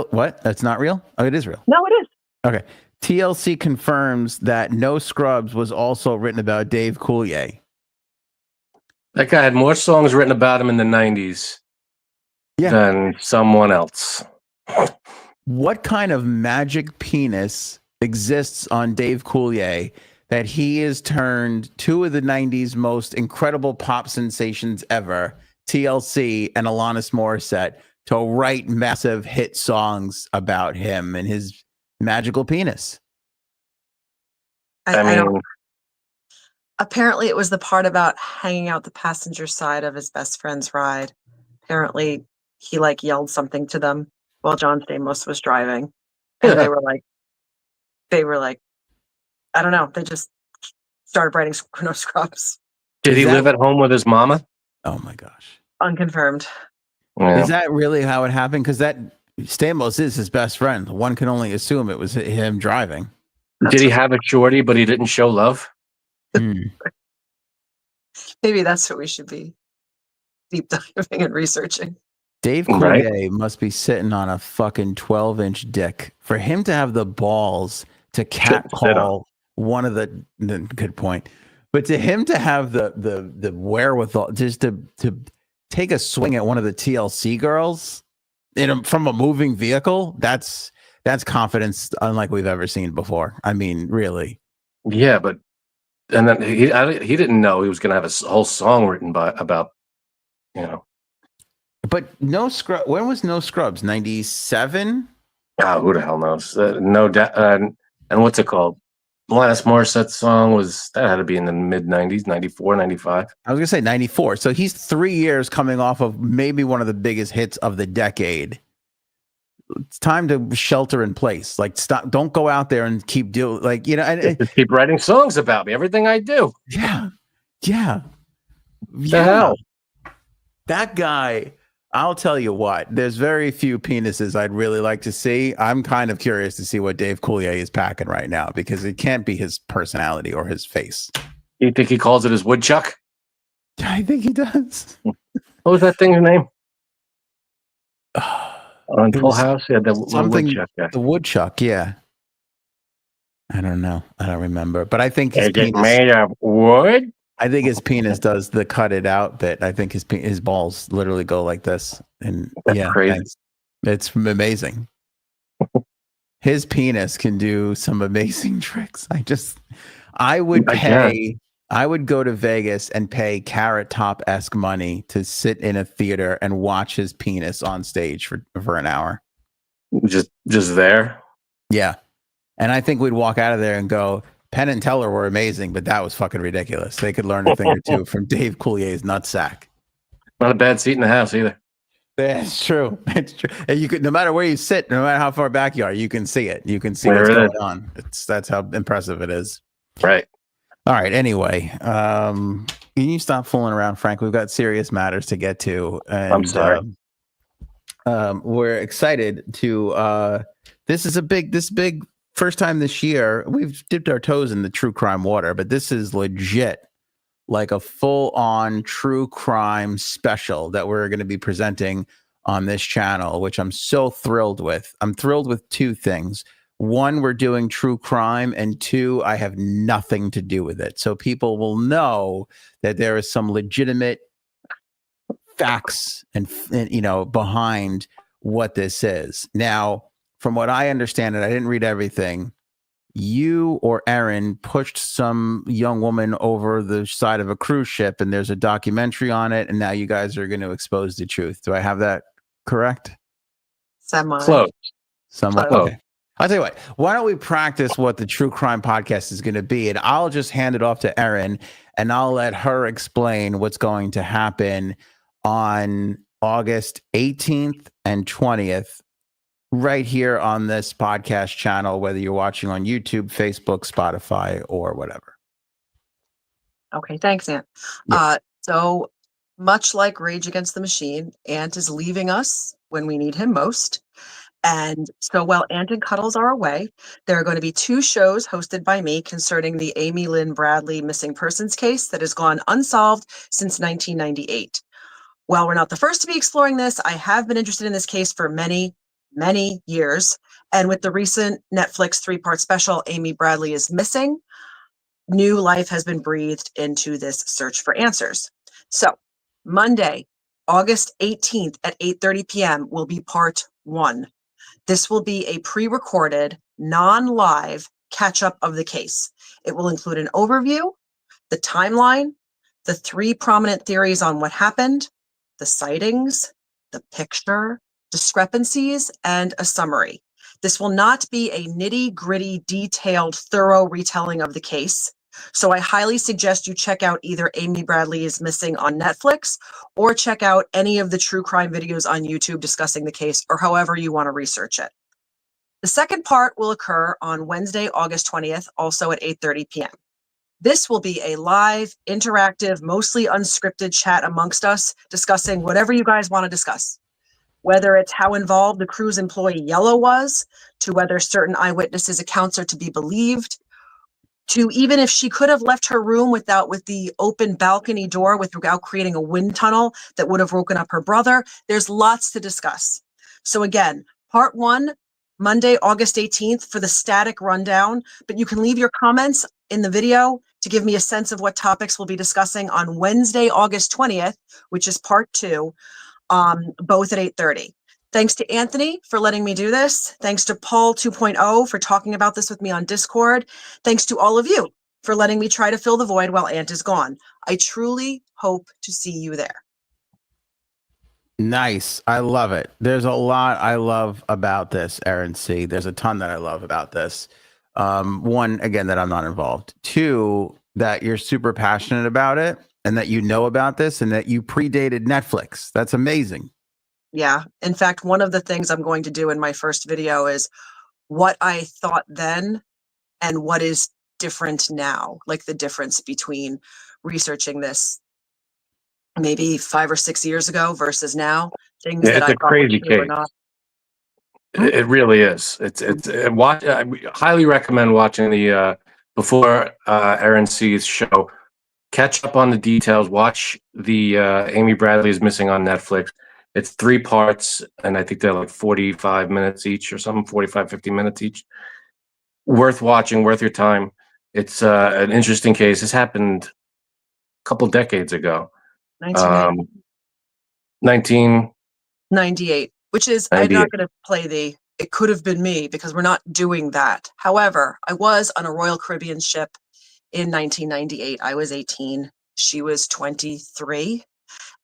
What? That's not real? Oh, it is real. No, it is. Okay. TLC confirms that No Scrubs was also written about Dave Coulier. That guy had more songs written about him in the 90s than someone else. What kind of magic penis exists on Dave Coulier that he has turned two of the 90s most incredible pop sensations ever, TLC and Alanis Morissette, to write massive hit songs about him and his magical penis? I don't. Apparently, it was the part about hanging out the passenger side of his best friend's ride. Apparently, he yelled something to them while John Stamos was driving, and they were like, I don't know. They just started writing No Scrubs. Did he live at home with his mama? Oh my gosh. Unconfirmed. Yeah. Is that really how it happened? Because that Stamos is his best friend. One can only assume it was him driving. Did he have a shorty, but he didn't show love? Maybe that's what we should be deep diving and reaching. Dave Coulier must be sitting on a fucking 12-inch dick for him to have the balls to catcall one of the good point, but to him to have the wherewithal just to take a swing at one of the TLC girls from a moving vehicle. That's confidence unlike we've ever seen before. I mean, really. Yeah, but and then he didn't know he was going to have a whole song written about. But No Scrubs. When was No Scrubs? 97? Oh, who the hell knows? No doubt. And what's it called? Alanis Morissette song had to be in the mid 90s, 94, 95. I was gonna say 94. So he's 3 years coming off of maybe one of the biggest hits of the decade. It's time to shelter in place. Stop. Don't go out there and keep doing just keep writing songs about me. Everything I do. Yeah. The hell? That guy. I'll tell you what. There's very few penises I'd really like to see. I'm kind of curious to see what Dave Coulier is packing right now because it can't be his personality or his face. You think he calls it his woodchuck? I think he does. What was that thing's name? On Full House, the woodchuck guy. The woodchuck, yeah. I don't know. I don't remember. But I think his penis made of wood. I think his penis does the cut it out bit. I think his balls literally go like this, and that's crazy. It's amazing. His penis can do some amazing tricks. I would go to Vegas and pay Carrot Top-esque money to sit in a theater and watch his penis on stage for an hour. Just there? Yeah. And I think we'd walk out of there and go, Penn and Teller were amazing, but that was fucking ridiculous. They could learn a thing or two from Dave Coulier's nutsack. Not a bad seat in the house either. That's true. It's true. And you could, no matter where you sit, no matter how far back you are, you can see it. You can see what's going on. That's how impressive it is. Right. All right. Anyway, can you stop fooling around, Frank? We've got serious matters to get to, and I'm sorry. we're excited to. This is this big first time this year. We've dipped our toes in the true crime water, but this is legit, like a full-on true crime special that we're going to be presenting on this channel, which I'm so thrilled with. I'm thrilled with two things. One, we're doing true crime, and two, I have nothing to do with it. So people will know that there is some legitimate facts and behind what this is. Now, from what I understand, and I didn't read everything, you or Erin pushed some young woman over the side of a cruise ship, and there's a documentary on it, and now you guys are going to expose the truth. Do I have that correct? Close. Somewhat. Okay. I'll tell you what, why don't we practice what the true crime podcast is going to be, and I'll just hand it off to Erin, and I'll let her explain what's going to happen on August 18th and 20th, right here on this podcast channel, whether you're watching on YouTube, Facebook, Spotify, or whatever. Okay, thanks, Ant. Yeah. So much like Rage Against the Machine, Ant is leaving us when we need him most. And so while Ant and Cuddles are away, there are going to be 2 shows hosted by me concerning the Lynn Bradley missing persons case that has gone unsolved since 1998. While we're not the first to be exploring this, I have been interested in this case for many years. And with the recent Netflix 3-part special, Amy Bradley is Missing, new life has been breathed into this search for answers. So Monday, August 18th at 8:30 p.m. will be part 1. This will be a pre-recorded, non-live catch-up of the case. It will include an overview, the timeline, the 3 prominent theories on what happened, the sightings, the picture, discrepancies, and a summary. This will not be a nitty-gritty, detailed, thorough retelling of the case. So I highly suggest you check out either Amy Bradley is Missing on Netflix or check out any of the true crime videos on YouTube discussing the case, or however you want to research it. The second part will occur on Wednesday, August 20th, also at 8:30 p.m. This will be a live, interactive, mostly unscripted chat amongst us, discussing whatever you guys want to discuss. Whether it's how involved the cruise employee Yellow was, to whether certain eyewitnesses' accounts are to be believed, to even if she could have left her room with the open balcony door without creating a wind tunnel that would have woken up her brother. There's lots to discuss. So again, part 1, Monday, August 18th for the static rundown, but you can leave your comments in the video to give me a sense of what topics we'll be discussing on Wednesday, August 20th, which is part 2, both at 8:30. Thanks to Anthony for letting me do this. Thanks to Paul 2.0 for talking about this with me on Discord. Thanks to all of you for letting me try to fill the void while Ant is gone. I truly hope to see you there. Nice. I love it. There's a lot I love about this, Erin C. There's a ton that I love about this. One, again, that I'm not involved. 2, that you're super passionate about it and that you know about this and that you predated Netflix. That's amazing. Yeah. In fact, one of the things I'm going to do in my first video is what I thought then and what is different now, like the difference between researching this maybe 5 or 6 years ago versus now. Things that I It's a crazy case. It really is. I highly recommend watching the before Erin C's show. Catch up on the details. Watch the Amy Bradley is Missing on Netflix. It's 3 parts, and I think they're like 45 minutes each or something, 45, 50 minutes each. Worth watching, worth your time. It's an interesting case. This happened a couple decades ago. 1998, which is, 98. I'm not going to play it could have been me because we're not doing that. However, I was on a Royal Caribbean ship in 1998. I was 18. She was 23.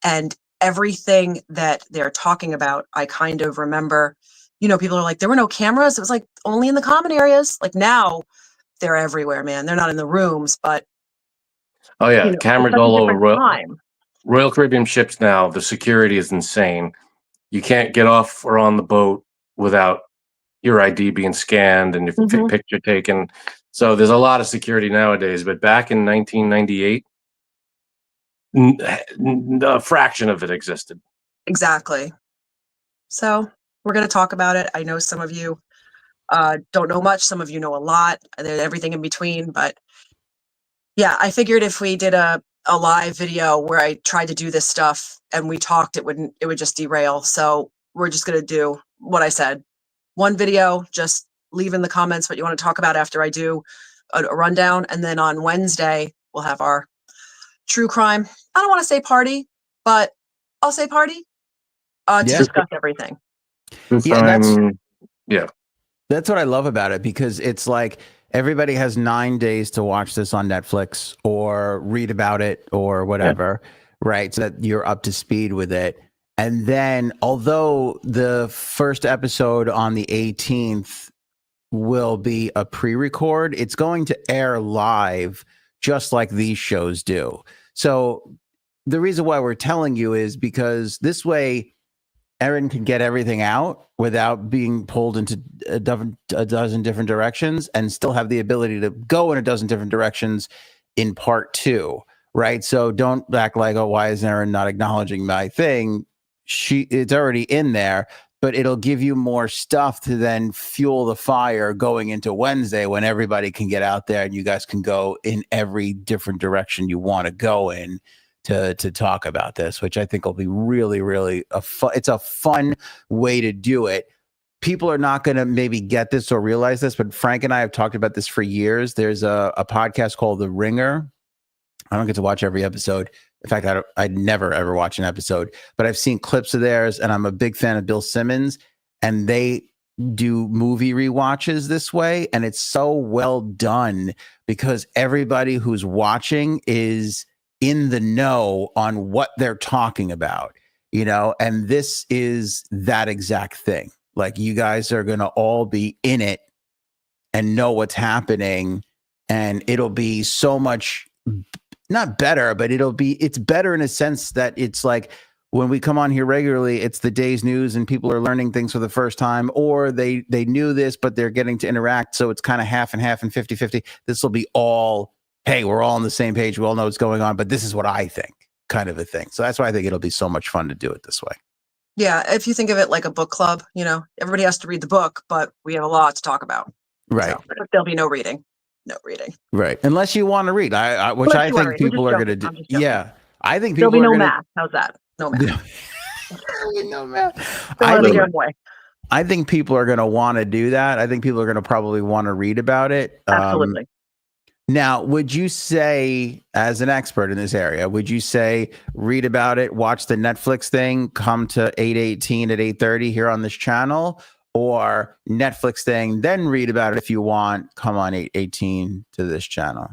And everything that they're talking about, I kind of remember, people are like, there were no cameras. It was like only in the common areas. Like now they're everywhere, man. They're not in the rooms, but. Oh yeah, cameras all over. Time. Royal Caribbean ships now, the security is insane. you can't get off or on the boat without your ID being scanned and your picture taken. So there's a lot of security nowadays, but back in 1998, a fraction of it existed. Exactly. So we're going to talk about it. I know some of you don't know much. Some of you know a lot. There's everything in between. But yeah, I figured if we did a live video where I tried to do this stuff and we talked, it would just derail. So we're just going to do what I said. One video, just leave in the comments what you want to talk about after I do a rundown. And then on Wednesday, we'll have our true crime. I don't want to say party, but I'll say party to discuss everything. That's what I love about it, because it's like everybody has 9 days to watch this on Netflix or read about it or whatever, right? So that you're up to speed with it. And then, although the first episode on the 18th will be a pre-record, it's going to air live just like these shows do. So the reason why we're telling you is because this way Erin can get everything out without being pulled into a dozen different directions, and still have the ability to go in a dozen different directions in part 2, right? So don't act like, oh, why is Erin not acknowledging my thing? It's already in there, but it'll give you more stuff to then fuel the fire going into Wednesday, when everybody can get out there and you guys can go in every different direction you want to go in to talk about this, which I think will be really, really it's a fun way to do it. People are not going to maybe get this or realize this, but Frank and I have talked about this for years. There's a podcast called The Ringer. I don't get to watch every episode. In fact, I'd never, ever watch an episode, but I've seen clips of theirs, and I'm a big fan of Bill Simmons, and they do movie rewatches this way. And it's so well done because everybody who's watching is in the know on what they're talking about, and this is that exact thing. Like, you guys are going to all be in it and know what's happening, and it'll be so much not better, but it's better in a sense that it's like when we come on here regularly, it's the day's news and people are learning things for the first time, or they knew this, but they're getting to interact. So it's kind of half and half and 50-50. This will be all, hey, we're all on the same page. We all know what's going on, but this is what I think, kind of a thing. So that's why I think it'll be so much fun to do it this way. Yeah. If you think of it like a book club, everybody has to read the book, but we have a lot to talk about. Right. So, there'll be no reading. No reading. Right. Unless you want to read, which I think people are going to do. Yeah. I think people there'll be no math. How's that? No math. No math. I think people are going to want to do that. I think people are going to probably want to read about it. Absolutely. Now, would you say, as an expert in this area, would you say read about it, watch the Netflix thing, come to 8:18 at 8:30 here on this channel, or Netflix thing, then read about it if you want, come on 8:18 to this channel?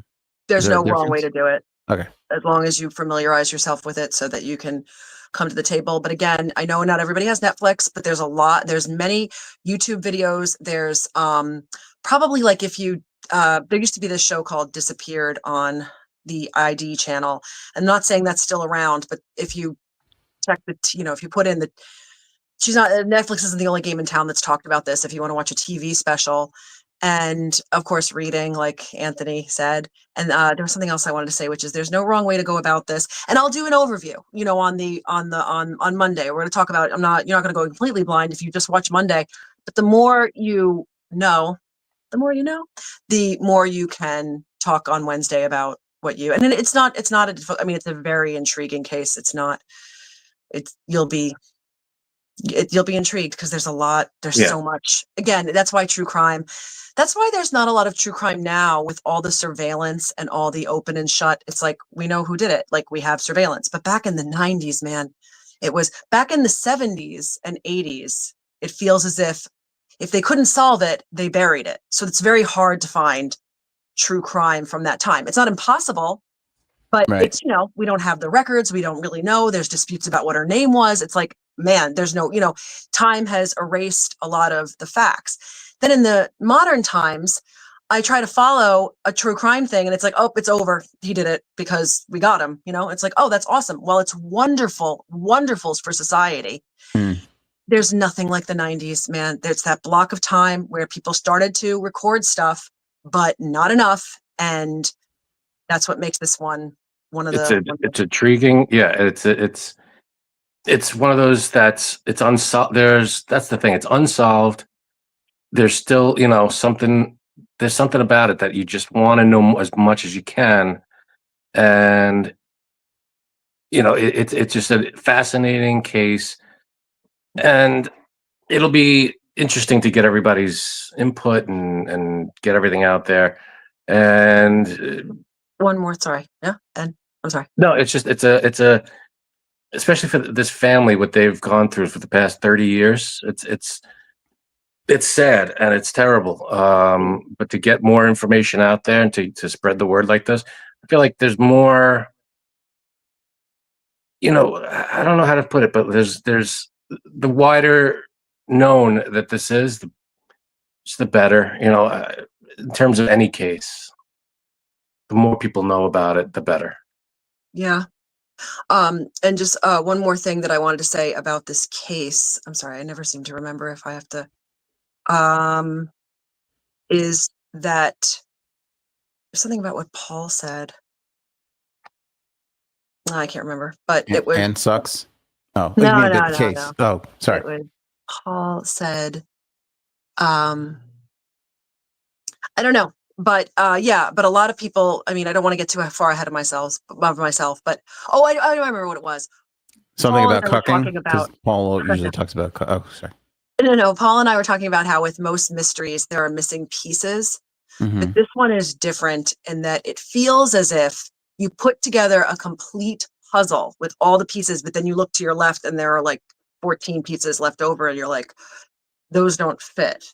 There's no wrong way to do it. Okay. As long as you familiarize yourself with it so that you can come to the table. But again, I know not everybody has Netflix, but there's many YouTube videos. There's probably, like, if you there used to be this show called Disappeared on the ID channel. I'm not saying that's still around, but if you check if you put in Netflix isn't the only game in town that's talked about this. If you want to watch a TV special, and of course reading, like Anthony said, and there was something else I wanted to say, which is there's no wrong way to go about this. And I'll do an overview, on Monday. We're going to talk about you're not going to go completely blind if you just watch Monday, but the more you know, the more you can talk on Wednesday about what you. And then it's a very intriguing case. You'll be intrigued because there's so much. Again, that's why true crime. That's why there's not a lot of true crime now with all the surveillance and all the open and shut. It's like, we know who did it. Like, we have surveillance. But back in the 90s, man, it was back in the 70s and 80s. It feels as if they couldn't solve it, they buried it. So it's very hard to find true crime from that time. It's not impossible, but It's, we don't have the records. We don't really know. There's disputes about what her name was. It's like, man, there's no, time has erased a lot of the facts. Then in the modern times, I try to follow a true crime thing and it's like, oh, it's over. He did it because we got him. It's like, oh, that's awesome. Well, it's wonderful for society. There's nothing like the 90s, man. There's that block of time where people started to record stuff, but not enough. And that's what makes this one of the. It's intriguing. Yeah, it's one of those it's unsolved. That's the thing. It's unsolved. There's still, there's something about it that you just want to know as much as you can. And, it's just a fascinating case. And it'll be interesting to get everybody's input and get everything out there. And one more, sorry. Yeah. And I'm sorry. No, it's a especially for this family, what they've gone through for the past 30 years. It's sad and it's terrible. But to get more information out there and to spread the word like this, I feel like there's more, I don't know how to put it, but there's the wider known that this is, the better, in terms of any case. The more people know about it, the better. Yeah. And just one more thing that I wanted to say about this case. I'm sorry, I never seem to remember if I have to. Is that there's something about what Paul said. No, I can't remember, but it was. And sucks. Oh, no, case. No. Oh, sorry. It was, Paul said, I don't know. But yeah, but a lot of people, I mean, I don't want to get too far ahead of myself, but I remember what it was. Something Paul about cucking? About, Paul usually talks about sorry. No, Paul and I were talking about how with most mysteries, there are missing pieces. Mm-hmm. But this one is different in that it feels as if you put together a complete puzzle with all the pieces, but then you look to your left and there are like 14 pieces left over and you're like, those don't fit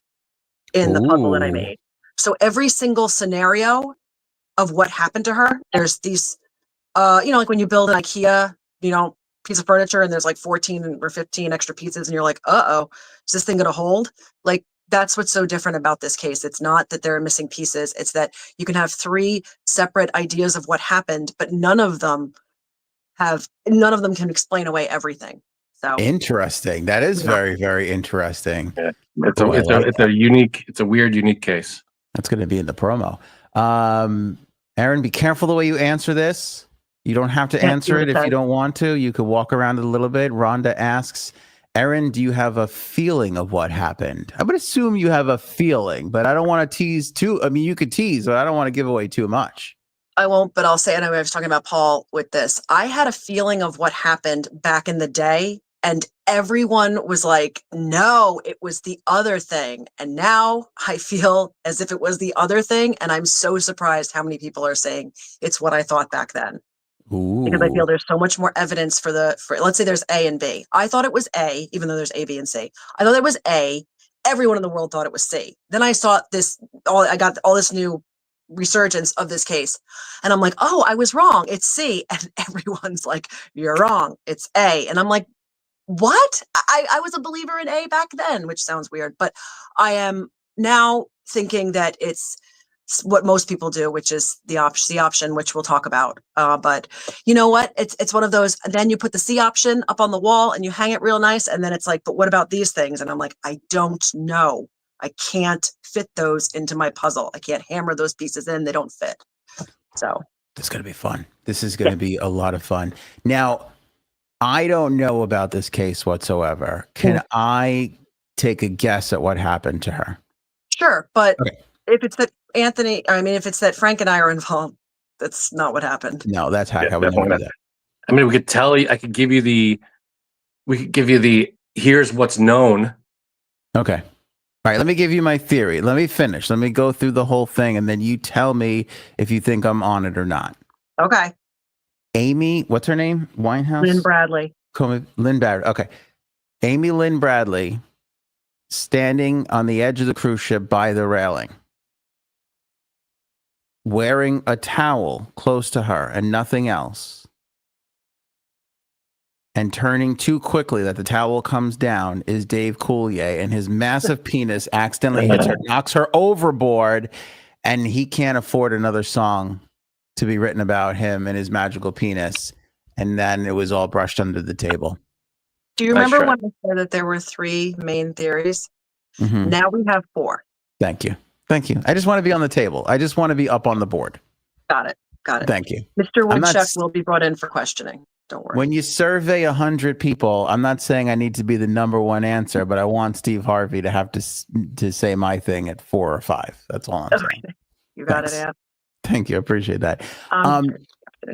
in the puzzle that I made. So every single scenario of what happened to her, there's these, like when you build an IKEA, piece of furniture and there's like 14 or 15 extra pieces and you're like, is this thing going to hold? Like, that's what's so different about this case. It's not that there are missing pieces. It's that you can have 3 separate ideas of what happened, but none of them can explain away everything. So interesting. That is very, very interesting. Yeah. It's a weird, unique case. That's going to be in the promo. Aaron, be careful the way you answer this. You don't have to answer it if you don't want to. You could walk around it a little bit. Rhonda asks, Aaron, do you have a feeling of what happened? I would assume you have a feeling, but I don't want to tease too. I mean, you could tease, but I don't want to give away too much. I won't, but I'll say, and I was talking about Paul with this. I had a feeling of what happened back in the day, and everyone was like, no, it was the other thing. And now I feel as if it was the other thing. And I'm so surprised how many people are saying it's what I thought back then. Ooh. Because I feel there's so much more evidence for let's say there's A and B. I thought it was A, even though there's A, B, and C. I thought it was A. Everyone in the world thought it was C. Then I saw I got all this new resurgence of this case. And I'm like, oh, I was wrong. It's C. And everyone's like, you're wrong. It's A. And I'm like, what? I was a believer in A back then, which sounds weird, but I am now thinking that it's what most people do, which is the option, which we'll talk about. But you know what? It's one of those, and then you put the C option up on the wall and you hang it real nice. And then it's like, but what about these things? And I'm like, I don't know. I can't fit those into my puzzle. I can't hammer those pieces in. They don't fit. So this is going to be fun. This is going to be a lot of fun. Now, I don't know about this case whatsoever. Can I take a guess at what happened to her? Sure. But if it's that if it's that Frank and I are involved, that's not what happened. No, that's hack. I would never do that. I mean, we could tell you, we could give you the, here's what's known. Okay. All right. Let me give you my theory. Let me finish. Let me go through the whole thing. And then you tell me if you think I'm on it or not. Okay. Amy, what's her name? Winehouse? Lynn Bradley. Lynn Bradley. Okay. Amy Lynn Bradley standing on the edge of the cruise ship by the railing, wearing a towel close to her and nothing else, and turning too quickly that the towel comes down is Dave Coulier, and his massive penis accidentally hits her, knocks her overboard, and he can't afford another song to be written about him and his magical penis. And then it was all brushed under the table. Do you Nice remember try. when I said that there were 3 main theories? Mhm. Now we have 4. Thank you. Thank you. I just want to be on the table. I just want to be up on the board. Got it. Got it. Thank you. Mr. I'm not Woodchuck s- will be brought in for questioning. Don't worry. When you survey 100 people, I'm not saying I need to be the number one answer, but I want Steve Harvey to have to say my thing at 4 or 5. That's all I'm saying. You got Thanks. it, Ann. Thank you. I appreciate that. Um,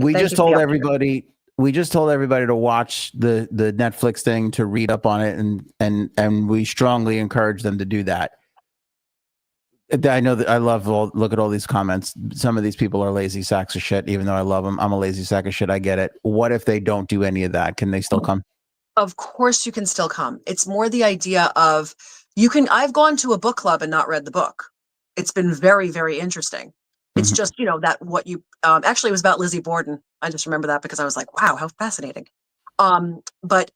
We thank just you for told the opportunity. everybody to watch the Netflix thing, to read up on it, and we strongly encourage them to do that. I know that I look at all these comments. Some of these people are lazy sacks of shit, even though I love them. I'm a lazy sack of shit. I get it. What if they don't do any of that? Can they still come? Of course you can still come. It's more the idea of I've gone to a book club and not read the book. It's been very, very interesting. It's Mhm. just, that what you, actually it was about Lizzie Borden. I just remember that because I was like, wow, how fascinating. But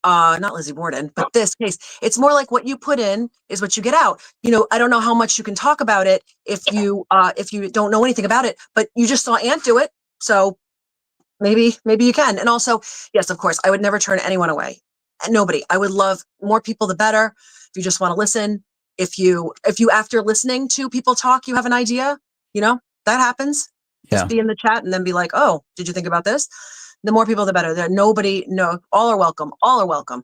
not Lizzie Borden, but this case, it's more like what you put in is what you get out. I don't know how much you can talk about it if you don't know anything about it, but you just saw Ant do it. So maybe you can. And also, yes, of course, I would never turn anyone away. Nobody. I would love more people, the better. If you just want to listen, if you after listening to people talk, you have an idea, that happens. Just Yeah. be in the chat and then be like, oh, did you think about this? The more people, the better. All are welcome. All are welcome.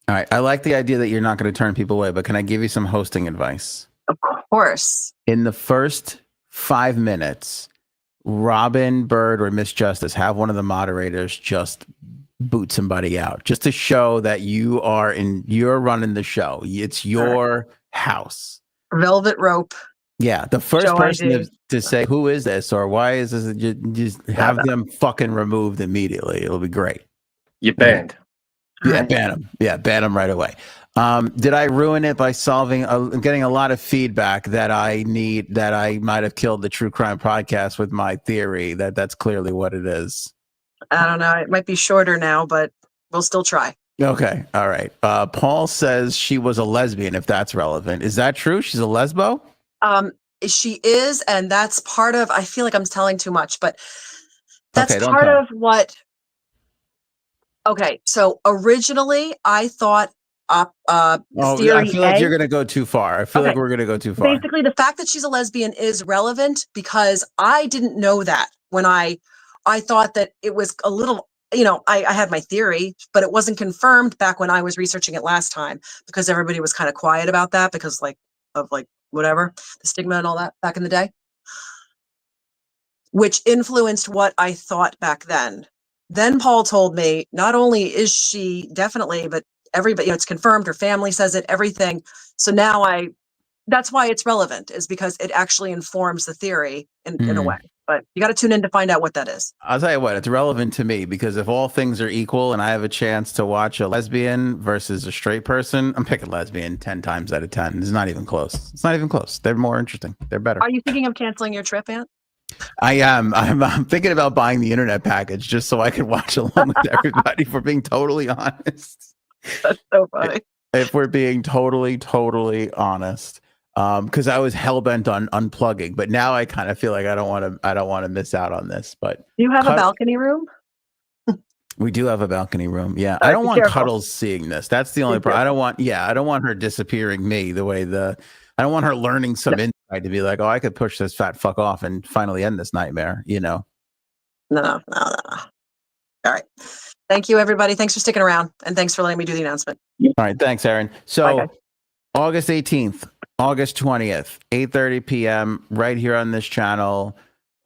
All right. I like the idea that you're not going to turn people away, but can I give you some hosting advice? Of course. In the first 5 minutes, Robin, Bird, or Miss Justice, have one of the moderators just boot somebody out, just to show that you're running the show. It's your house. Velvet rope. Yeah, the first Show person ID. to say who is this or why is this, just have them fucking removed immediately. It'll be great. You banned. Yeah, Right. ban them. Yeah, ban them right away. Did I ruin it by I'm getting a lot of feedback that I might have killed the True Crime Podcast with my theory. That's clearly what it is. I don't know. It might be shorter now, but we'll still try. Okay. All right. Paul says she was a lesbian, if that's relevant. Is that true? She's a lesbo? She is, and that's part of, I feel like I'm telling too much, but that's Okay, don't part tell. of what. Okay, so originally I thought theory I feel like A, you're going to go too far. I feel like Okay. we're going to go too far. basically the fact that she's a lesbian is relevant because I didn't know that when I thought that it was a little, I had my theory, but it wasn't confirmed back when I was researching it last time because everybody was kind of quiet about that because of whatever, the stigma and all that back in the day, which influenced what I thought back then. Then Paul told me not only is she definitely, but everybody, it's confirmed, her family says it, everything. So now that's why it's relevant, is because it actually informs the theory in a way. But you got to tune in to find out what that is. I'll tell you what, it's relevant to me because if all things are equal and I have a chance to watch a lesbian versus a straight person, I'm picking lesbian 10 times out of 10. It's not even close. It's not even close. They're more interesting. They're better. Are you thinking of canceling your trip, Ant? I am. I'm thinking about buying the internet package just so I can watch along with everybody, if we're being totally honest. That's so funny. If we're being totally honest. Because I was hell bent on unplugging, but now I kind of feel like I don't want to miss out on this. But Do you have a balcony room? we do have a balcony room. Yeah, All right, I don't be want careful. Cuddles seeing this. That's the only problem. I don't want her disappearing me the way I don't want her learning some insight to be like, oh, I could push this fat fuck off and finally end this nightmare. No. All right. Thank you, everybody. Thanks for sticking around, and thanks for letting me do the announcement. All right, thanks, Aaron. So Bye, guys. August 18th, August 20th, 8:30 p.m. right here on this channel.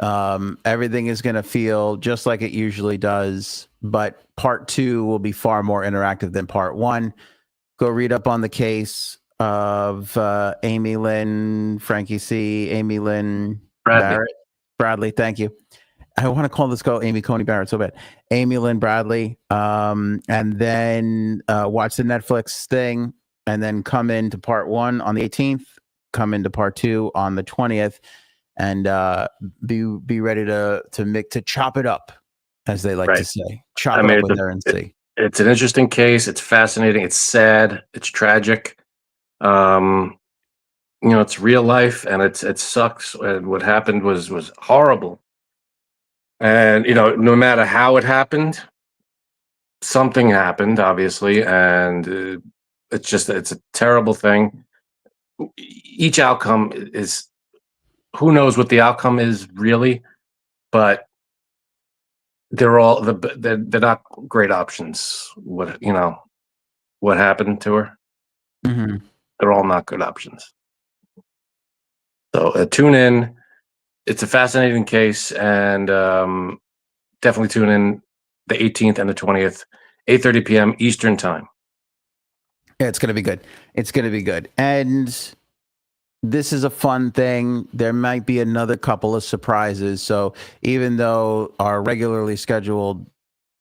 Everything is going to feel just like it usually does, but part 2 will be far more interactive than part 1. Go read up on the case of Amy Lynn, Frankie C, Amy Lynn Bradley. Thank you. I want to call this girl Amy Coney Barrett so bad. Amy Lynn Bradley. And then watch the Netflix thing and then come into part 1 on the 18th, come into part 2 on the 20th, and be ready to chop it up, as they like to say. Chop it up with RNC. It's an interesting case. It's fascinating. It's sad. It's tragic. It's real life, and it sucks. And what happened was horrible. And no matter how it happened, something happened, obviously, and it's a terrible thing. Each outcome is, who knows what the outcome is really, but they're not great options. What happened to her? Mm-hmm. They're all not good options. So tune in. It's a fascinating case, and definitely tune in the 18th and the 20th, 8:30 p.m. Eastern time. Yeah, it's going to be good. It's going to be good. And this is a fun thing. There might be another couple of surprises. So even though our regularly scheduled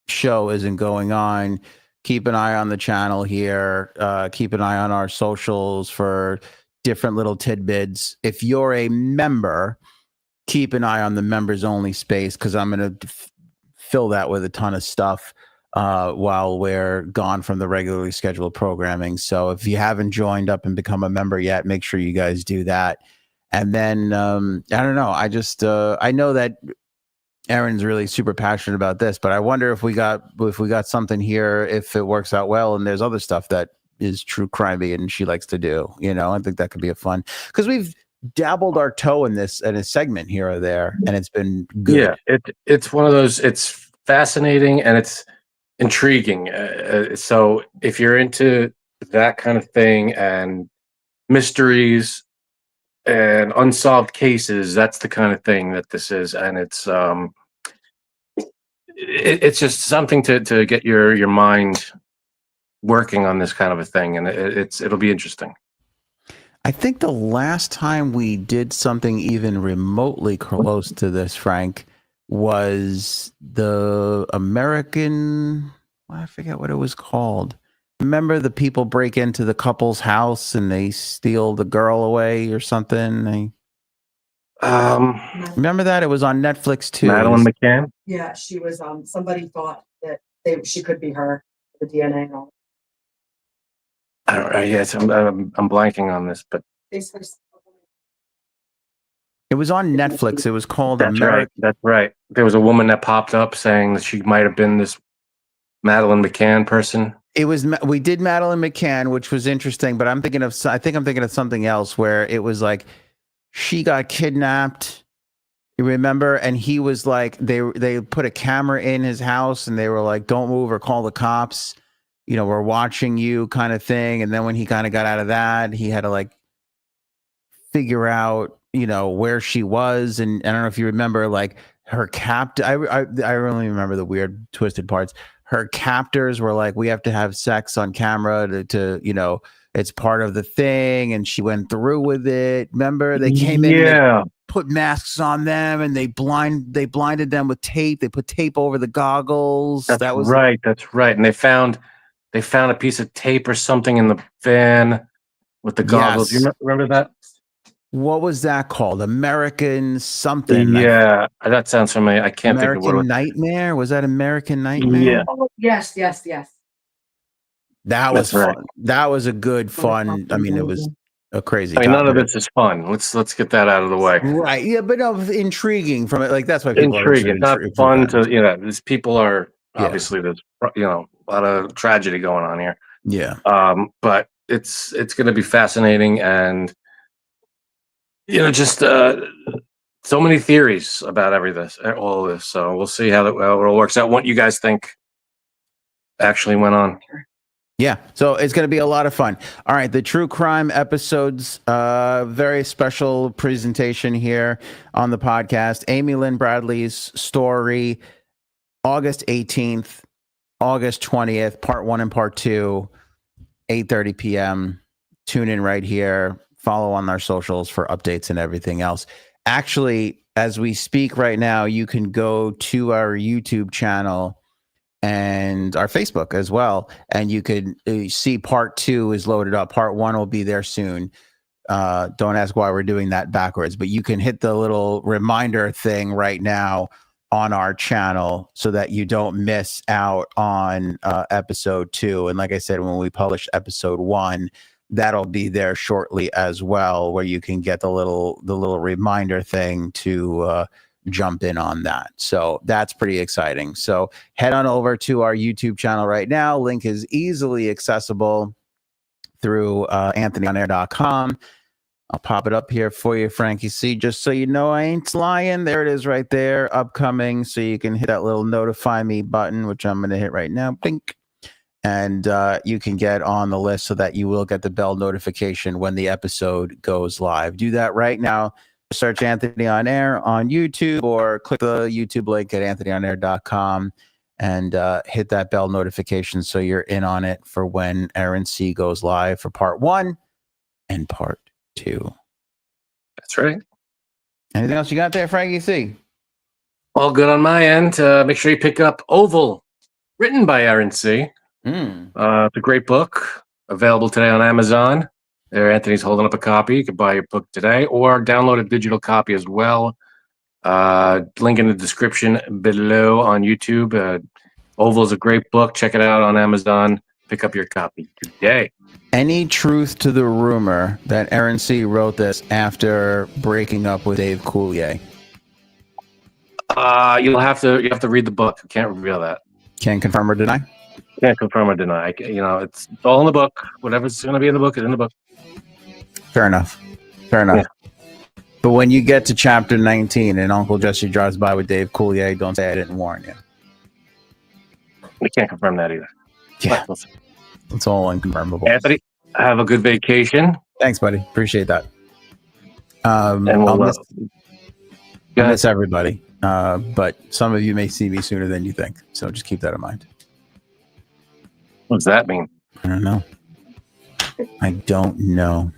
show isn't going on, keep an eye on the channel here. Keep an eye on our socials for different little tidbits. If you're a member, keep an eye on the members only space, because I'm going to fill that with a ton of stuff while we're gone from the regularly scheduled programming. So if you haven't joined up and become a member yet, make sure you guys do that. And then I don't know. I know that Erin's really super passionate about this, but I wonder if we got something here, if it works out well, and there's other stuff that is true crimey and she likes to do. I think that could be a fun, because we've dabbled our toe in a segment here or there, and it's been good. Yeah, it's one of those. It's fascinating and it's intriguing. So if you're into that kind of thing and mysteries and unsolved cases, that's the kind of thing that this is, and it's just something to get your mind working on this kind of a thing, and it'll be interesting. I think the last time we did something even remotely close to this, Frank, was the American, I forget what it was called. Remember the people break into the couple's house and they steal the girl away or something? Remember that? It was on Netflix too. Madeleine McCann? Yeah, she was, somebody thought that she could be her, the DNA and all. I don't know. Yes, I'm blanking on this, but it was on Netflix. It was called That's right. There was a woman that popped up saying that she might have been this Madeleine McCann person. We did Madeleine McCann, which was interesting, but I think I'm thinking of something else where it was like she got kidnapped. You remember? And he was like, they put a camera in his house and they were like, don't move or call the cops. We're watching you, kind of thing. And then when he kind of got out of that, he had to like figure out, where she was. And I don't know if you remember, like her I really remember the weird twisted parts. Her captors were like, we have to have sex on camera to it's part of the thing. And she went through with it. Remember, they came in, and they put masks on them, and they blinded them with tape. They put tape over the goggles. That's right. And they found a piece of tape or something in the van with the goggles. Yes. You remember that? What was that called? American something. Yeah, that sounds familiar. I can't think of what it was. Nightmare? Was that American Nightmare? Yeah. Oh, yes. That was That's right. fun. That was a good fun. I mean, it was a crazy. None of this is fun. Let's get that out of the way. Right. Yeah, but no, intriguing from it. Like that's why people Intriguing. Not fun to these people are obviously there's a lot of tragedy going on here. Yeah. But it's going to be fascinating, and just so many theories about all of this. So we'll see how it all works out. What you guys think actually went on? Yeah, so it's going to be a lot of fun. All right, the true crime episodes, very special presentation here on the podcast. Amy Lynn Bradley's story, August 18th, August 20th, part 1 and part 2, 8:30 p.m. Tune in right here. Follow on our socials for updates and everything else. Actually, as we speak right now, you can go to our YouTube channel and our Facebook as well, and you could see part 2 is loaded up. Part 1 will be there soon. Don't ask why we're doing that backwards, but you can hit the little reminder thing right now on our channel so that you don't miss out on episode 2. And like I said, when we publish episode 1, that'll be there shortly as well, where you can get the little reminder thing to jump in on that. So that's pretty exciting. So head on over to our YouTube channel right now. Link is easily accessible through anthonyonair.com. I'll pop it up here for you, Frankie C, just so you know I ain't lying. There it is right there, upcoming. So you can hit that little notify me button, which I'm going to hit right now. Blink. And you can get on the list so that you will get the bell notification when the episode goes live. Do that right now. Search Anthony on Air on YouTube or click the YouTube link at anthonyonair.com and hit that bell notification so you're in on it for when Aaron C goes live for part 1 and part 2. That's right. Anything else you got there, Frankie C? All good on my end. Make sure you pick up Oval, written by Aaron C. It's a great book, available today on Amazon. There, Anthony's holding up a copy. You can buy your book today or download a digital copy as well. Link in the description below on YouTube. Oval is a great book. Check it out on Amazon. Pick up your copy today. Any truth to the rumor that Aaron C wrote this after breaking up with Dave Coulier? You have to read the book. I can't reveal that. Can't confirm or deny? Can't confirm or deny. It's all in the book. Whatever's going to be in the book is in the book. Fair enough. Yeah. But when you get to chapter 19 and Uncle Jesse drives by with Dave Coulier, don't say I didn't warn you. We can't confirm that either. Yeah. It's all unconfirmable. Anthony, have a good vacation. Thanks, buddy. Appreciate that. And I'll miss everybody. But some of you may see me sooner than you think. So just keep that in mind. What does that mean? I don't know.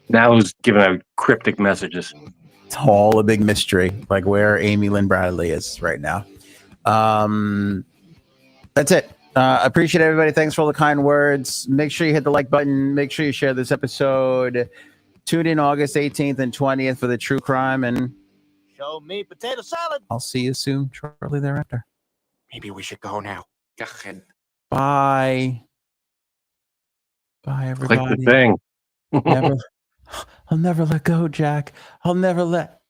Now who's giving out cryptic messages? It's all a big mystery, like where Amy Lynn Bradley is right now. That's it. Appreciate everybody. Thanks for all the kind words. Make sure you hit the like button. Make sure you share this episode. Tune in August 18th and 20th for the true crime, and show me potato salad. I'll see you soon, shortly thereafter. Maybe we should go now. Go ahead. Bye. Bye, everybody. Click the thing. I'll never let go, Jack. I'll never let.